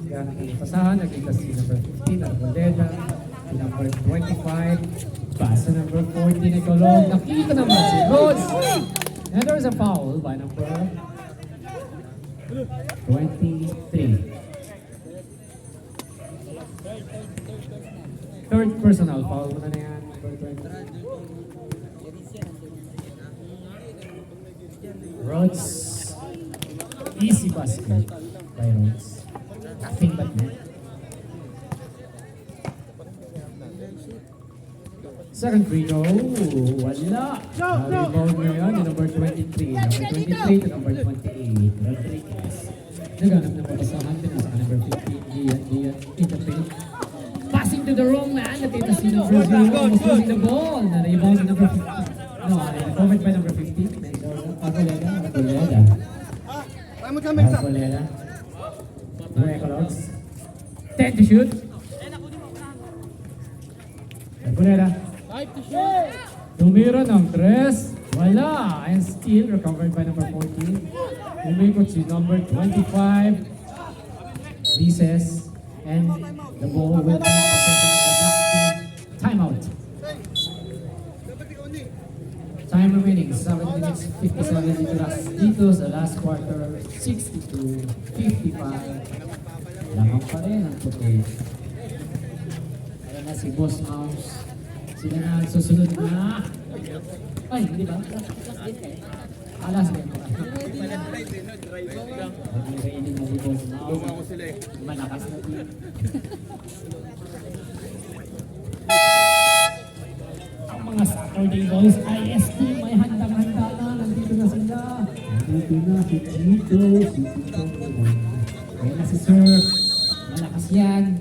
Yan ang pasahan. Nakita si number 15, Arboleda. Si number 25. Pasa number 14, Ecolog. Nakita naman si Rhodes. And there's a foul by number 23. Third personal foul mo na yan. Number 20. Rhodes. Easy basket by Rhodes. Nothing but net. Second free throw. Wala. Rebound mo yan. Yung number 23. Number 23 to number 28. Rodriguez. Naganap na papasahan. Pinasa ka number 15. Gian in the paint. Passing to the wrong man. Nakita si number 0. Almost losing the ball. Na-rebound na number 15. No, na-comment by number 15. Arboleda. Tama ka, Mensa. Arboleda. Recologs. 10 to shoot. Arboleda. Tumira ng 3. Wala. And still recovered by number 14. Umikot si number 25. Recess. And the ball will be possession of the black team. Timeout. Time remaining, 7 minutes, 57 dito sa last quarter, 62-55. Lamang pa rin ang puti. Ayan na si Boss Mouse. Sila na ang susunod na. Ay, hindi ba? Alas din mo. Nag-raining na si Boss Mouse. Malakas na din. Mga Saturday Boys, IST, may handang-handa na. Nandito na sila. Nandito na si Chito, si Tito. Ayan na si Sir. Malakas yan.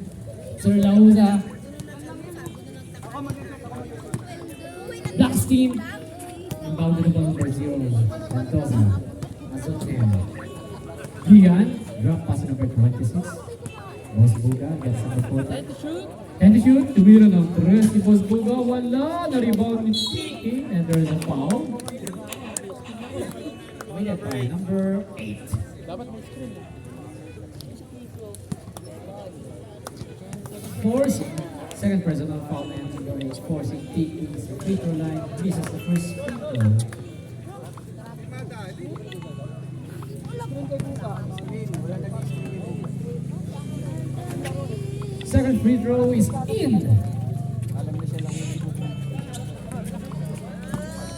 Sir Lauda. Blacks team. Ang boundary na number 0. Mendoza. Azotem. Gian. Drop pass number 26. Boss Buga gets number 40. And the shoot, tumira ng 3 si Boss Buga, wala, na-rebound ni Tiki, and there's a foul. Committed by number 8. Forcing, second personal foul, and forcing Tiki, sa free throw line, misses the first free throw. Second free throw is in.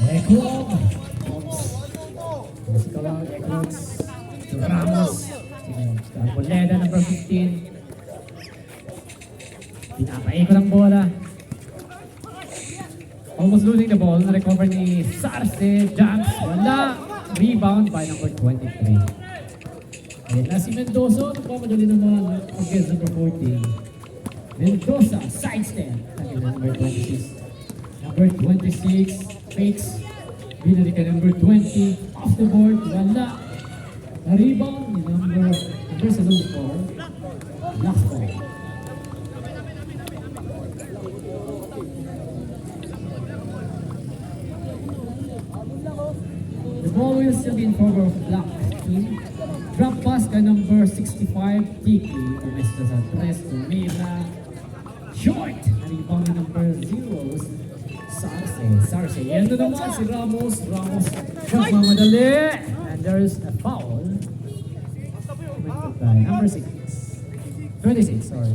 Eklog. Eklogs. Ramos. Arboleda, number 15. Pinapain ko ng bola. Almost losing the ball. Na-recover ni Sarce. Jumps. Wala. Rebound by number 23. Ayan na si Mendoza. Nagpamadali naman against number 14. Mendoza, side step. Again, number 26. Number 26, fakes. Binalik ka number 20. Off the board, wala. Na-rebound ni number 4. Last ball. The ball will still be in favor of black team. Drop pass ka number 65, Tiki. Umesta sa 3, Tumira. Short! Rebound na number 0, Sarce. Yan na naman si Ramos. Nagmamadali. And there's a foul. Number 6. 26, sorry.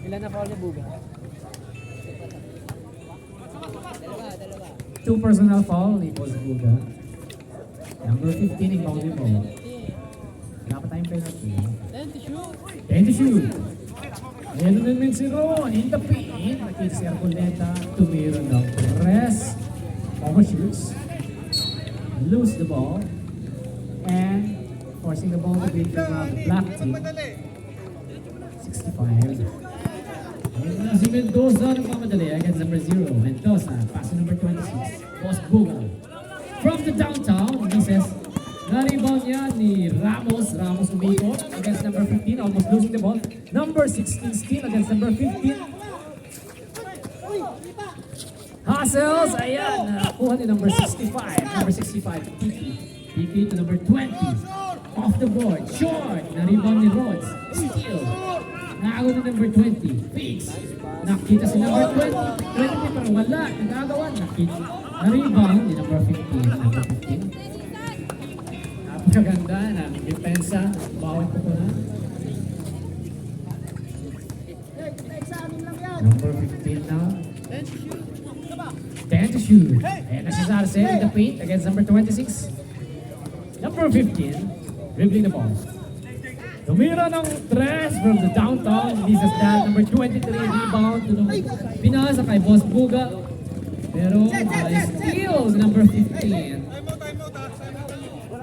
Ilan na foul ni Buga? 2 personal foul ni Boss Buga. Number 15, ikaw din mo. Wala pa tayong penalty. 10 to shoot. Ayan na naman si Ron. In the paint. Nakita si Arboleta. Tumira ng press. Overshoots. Lose the ball. And forcing the ball to be to the black team. 65. Ayan na si Mendoza. Nagmamadali against number 0. Mendoza. Pass to number 26. Boss Buga. From the downtown, misses. Na-rebound niya ni Ramos. Ramos umikot against number 15, almost losing the ball. Number 16 still against number 15. Hustles, ayan. Nakuha ni number 65. Number 65, Tiki. Tiki to number 20. Off the board, short. Na-rebound ni Rhodes. Steal. Nakago ni number 20. Fix. Nakita si number 20. 20 pero wala. Nagagawa. Nakita. Na-rebound ni number 15. Number 15. Napakaganda ng depensa. Bawat ko na. Number 15 now. 10 to shoot. Ayan na si Sarce in the paint against number 26. Number 15, dribbling the ball. Tumira ng 3 from the downtown. This is that. Number 23, rebound. Pinasa kay Boss Buga. Pero steal number 15.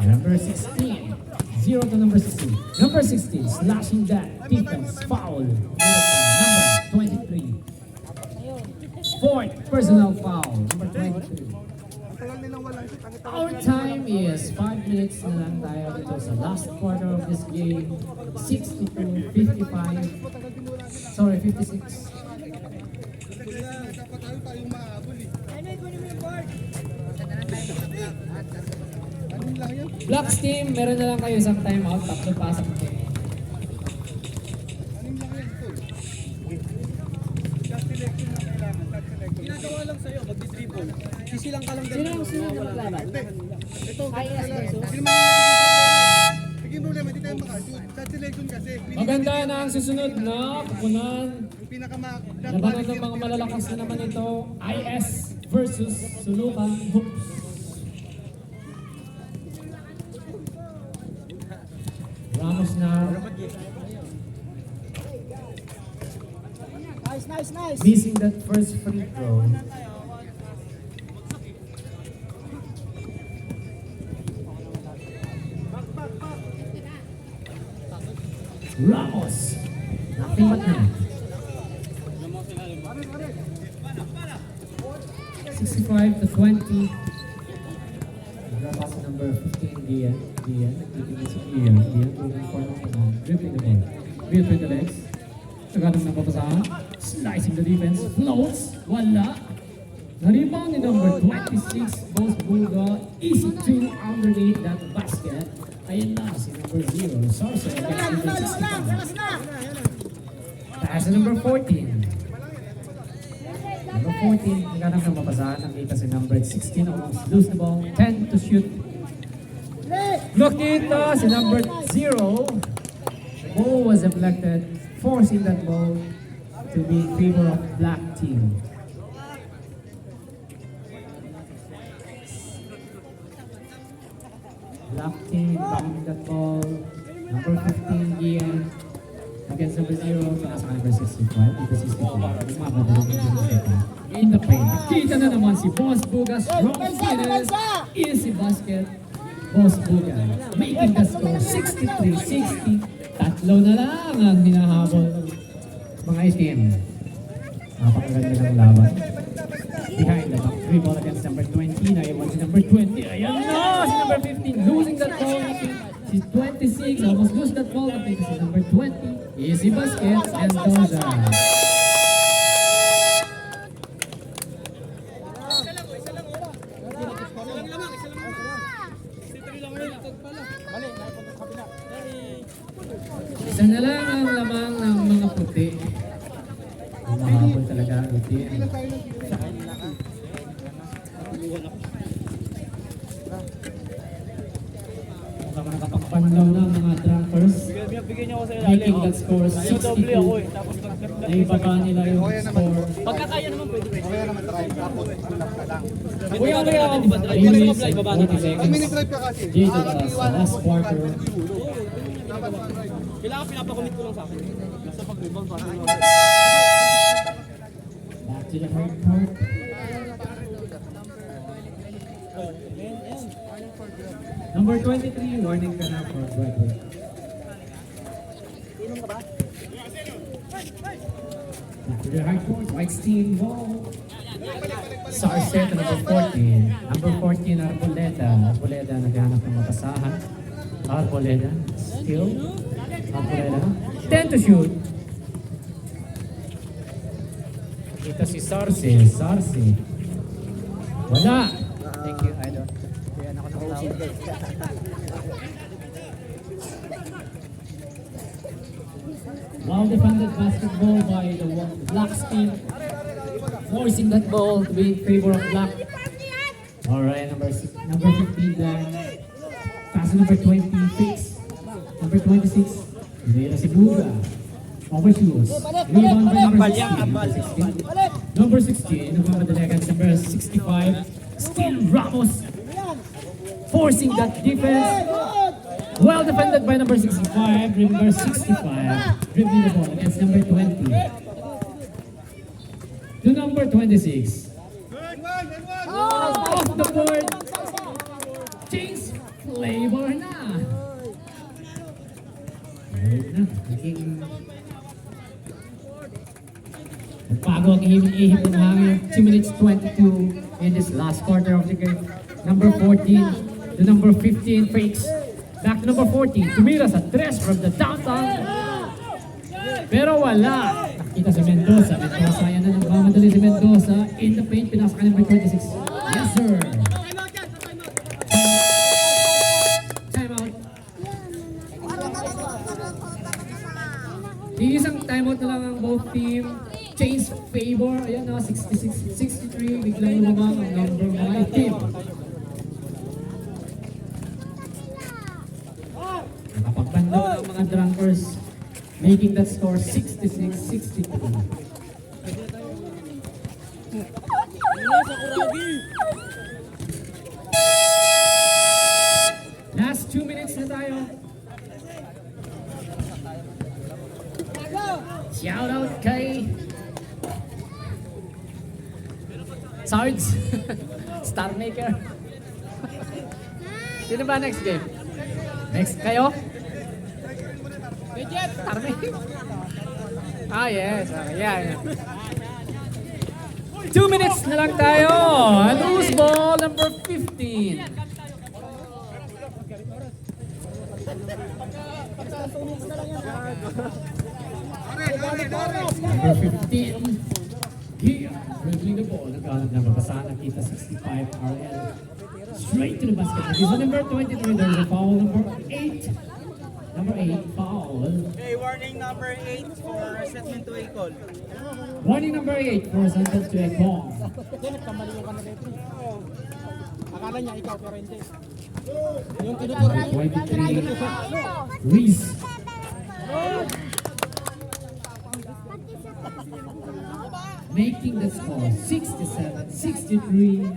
Number 16. 0 to number 16. Number 16, slashing that. Defense, foul. Number 23. Fourth personal foul. Number 23. Our time is 5 minutes na lang tayo dito sa last quarter of this game. 62, 55. Sorry, 56. Dapat tayo mahabol eh. Blacks team, meron na lang kayo isang timeout. Tatlo pasok ko. Ginagawa lang sa'yo, mag-dribble. Sisilang ka lang Sino na maglaban? Ito, IS versus? Sige mo naman, hindi tayo makashoot. Shot selection kasi. Maganda na ang susunod na pupunan. Yung pinaka-mac. Labanan ng mga malalakas na naman ito. IS versus Sulukan Hoops. Ramos na Nice. missing that first free throw. Ramos, nothing but net. 65 to 20. Pass number 15, Dian. Nagtitingin si Dian. Moving forward and dribbling the ball. Build with the legs. Tagatong napapasahan. Slicing the defense. Floats. Wala. Na-rebound ni number 26, Boss Buga. Easy two underneath that basket. Ayan na si number 0, Sarce against number 65. Pass number 14. Number 14, naghanap ng mapasahan. Nakita si number 16, almost lose the ball. 10 to shoot. Nakita si number 0. Ball was deflected, forcing that ball to be in favor of black team. Black team bounding that ball. Number 15, Gian. Against number 0, pinasa ka number 65. Dito 64. Umamadali ng second. In the paint. Nakita na naman si Boss Bugas. Wrong finish. Easy basket. Boss Bugas. Making the score 63-60. Tatlo na lang ang hinahabol ng mga itim. Napakaganda ng laban. Behind the back. 3 ball against number 20. Naiwan si number 20. Ayan na! Si number 15 losing that ball. Si 26 almost lose that ball. Napita si number 20. Easy basket. Mendoza. Isa na lang ang lamang ng mga puti. Mahabol talaga ang itim. Baka nakapagpanlaw ng mga drunkers. Making that score 62. Naibaba nila yung score. Pagka kaya naman pwede. Kaya naman try. Tapos tulak ka lang. Kuya, kaya ako ba? Ayun Pwede is mag-fly, baba na 40 tayo. Pag mini seconds. drive ka kasi. Dito sa last quarter. Kailangan pinapakomit ko lang sa akin. Nasa pag-rebound pa. Back to the hard part. Number 23, warning ka na for Weber. Back to the hard court, White Steam ball. Sarset to number 14. Number 14, Arboleda. Arboleda naghanap ng mapasahan. Arboleda, still. Arboleda, 10 to shoot. Ito si Sarce. Sarce. Wala. Thank you, Idol. Kaya ako nakausin guys. Well defended basketball by the Blacks team. Forcing that ball to be in favor of Black. Alright, number 15 then. Pass to number 20, Fix. Number 26, Nila si Buga. Overshoots. Rebound by number 16. Number 16, nagmamadali against number 65. Still Ramos. Forcing that defense. Well defended by number 65. Number 65. Dribbling the ball against number 20. To number 26. Off the board. James Flavor na. Ayun na. Naging nagbago ang ihip ng hangin. 2 minutes 22 in this last quarter of the game. Number 14 to number 15 fakes. Back to number 14. Tumira sa 3 from the downtown. Pero wala. Nakita si Mendoza. Mendoza, yan na nagmamadali si Mendoza. In the paint, pinasa ka number 26. Yes, sir. Timeout. Isang timeout na lang ang both team. Change favor. Ayan na, 66-63. Biglang lumabang ang number 5 team. Nakapagbandaw ng mga drunkers. Making that score 66-62. Last 2 minutes na tayo. Shout out kay Sarge, Star Maker. Sino ba next game? Next kayo? Star Maker. Ah, yes. Yeah. 2 minutes na lang tayo. Loose ball number 15. Number 15. Here, dribbling the ball. Nagkahanap na mapasahan. Nakita 65 RL. Straight to the basket. This is number 23. There's a foul number 8. Number 8, foul. Okay, warning number 8 for assessment to a call. Warning number 8 for sentence to a call. Akala niya ikaw pero hindi. Number 23, Reese. Making the score 67-63.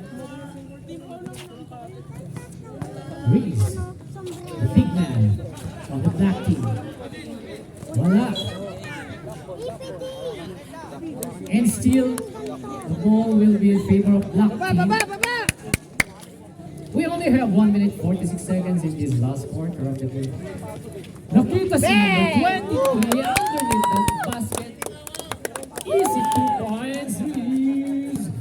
Reese, the big man of the black team. Voila. And still, the ball will be in favor of black team. We only have 1 minute 46 seconds in this last quarter of the game. Nakita si number 23 underneath the basket. Easy 2 points. Release.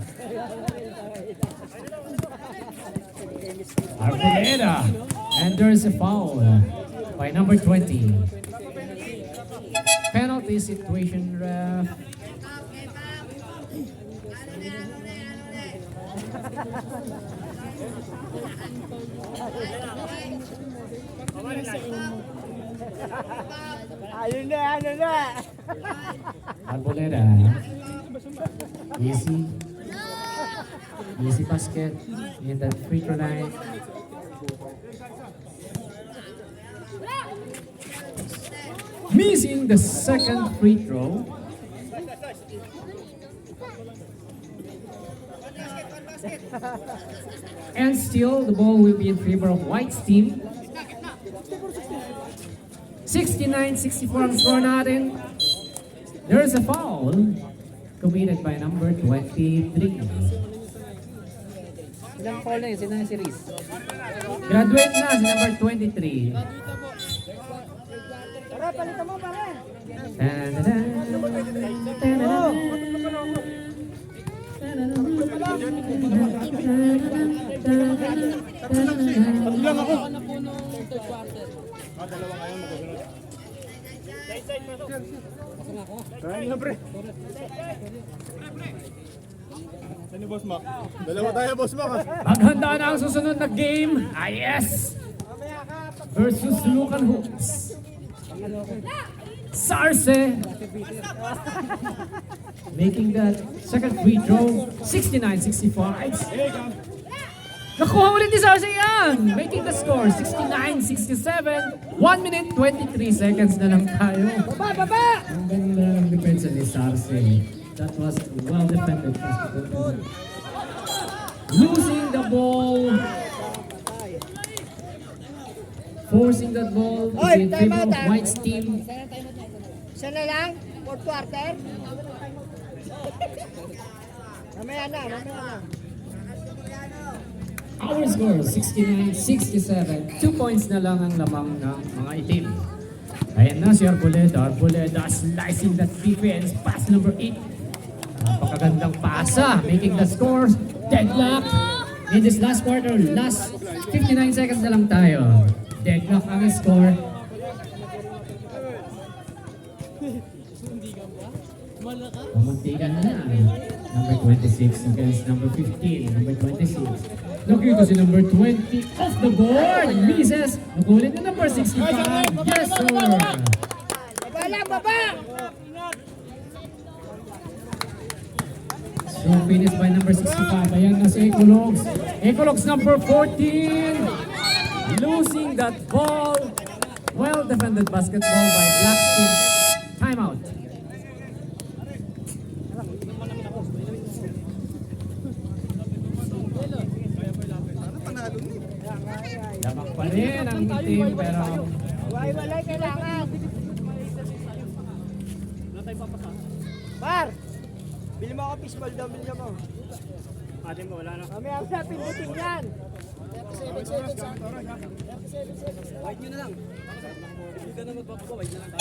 Arboleda. And there's a foul by number 20. Penalty situation, ref. Ayun na. Arboleda. Easy. Easy basket in the free throw line. Missing the second free throw. And still, the ball will be in favor of White's team. 69-64 ang score natin. There's a foul committed by number 23. Ilang foul na yun? Sino na si Riz? Graduate na si number 23. Tara, palitan mo pare. Tadadam, tadadam, Lang ako. Kaya na pre. Saan ni Boss Mac? Dalawa tayo Boss Mac ha. Maghanda na ang susunod na game. Yes! Versus Lucan Hoops. Sarce making that second free throw. 69-65. Nakuha ulit ni Sarce yan! Making the score 69-67. 1 minute 23 seconds na lang tayo. Ang ganda ng depensa ni Sarce. That was well defended. Losing the ball. Forcing that ball to be in favor of White's team. Isa na lang? 4th quarter? Mamaya na. Our score 69-67. 2 points na lang ang lamang ng mga itim. Ayan na si Arboleda. Arboleda slicing that defense. Pass number 8. Napakagandang pasa. Making the score. Deadlock. In this last quarter, last 59 seconds na lang tayo. Deadlock ang score. Pamuntikan na. Number 26 against number 15. Number 26. Nakita si number 20 off the board. Misses. Nakulit na number 65. Yes, sir. Baba! So, finished by number 65. Ayan na si Ecologs. Ecologs number 14. Losing that ball. Well defended basketball by Black Team. Timeout. Dapat pa rin ang team pero Walay kailangan. Par! Bili mo ako fishball daw, bili mo. Atin ko wala na. Mamaya sa pindutin yan. White nyo na lang. Hindi ka na magpapago, white na lang.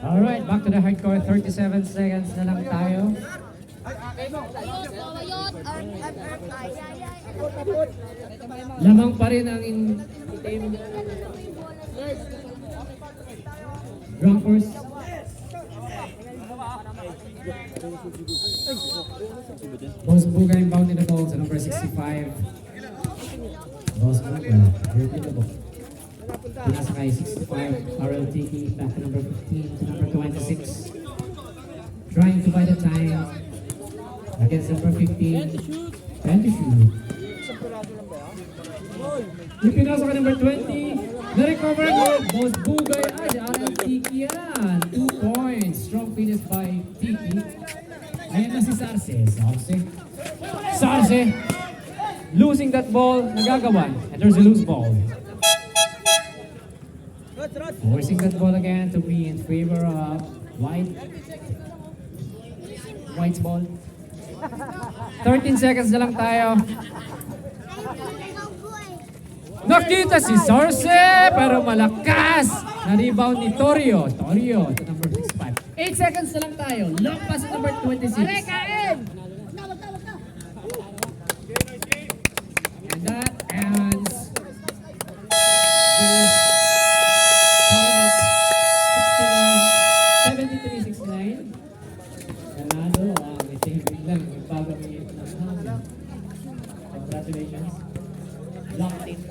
alright, back to the hardcore. 37 seconds na lang tayo. Lamang pa rin ang team Drunkers. Boss Buga inbound in the ball sa number 65. Boss Buga, here's the ball. Pinasakay 65, RL Tiki, back to number 15 to number 26. Trying to buy the time. against number 15. 10 to shoot. Yung pinasok ka number 20. Na-recover mo. Boss Bugay ay ang Tiki yan. 2 points. Strong finish by Tiki. Ayan na si Sarce. Sarce. Losing that ball. Nagagawan. And there's a loose ball. Forcing that ball again to be in favor of White. White's ball. 13 seconds na lang tayo. Nakita si Sarce, pero malakas. Na-rebound ni Torio. Torio to number 65. 8 seconds na lang tayo. Long pass at number 26. And that ends this tournament 69, 73-69. Ganado ang itim biglang ipagamit ng hangin. Congratulations. Locked in.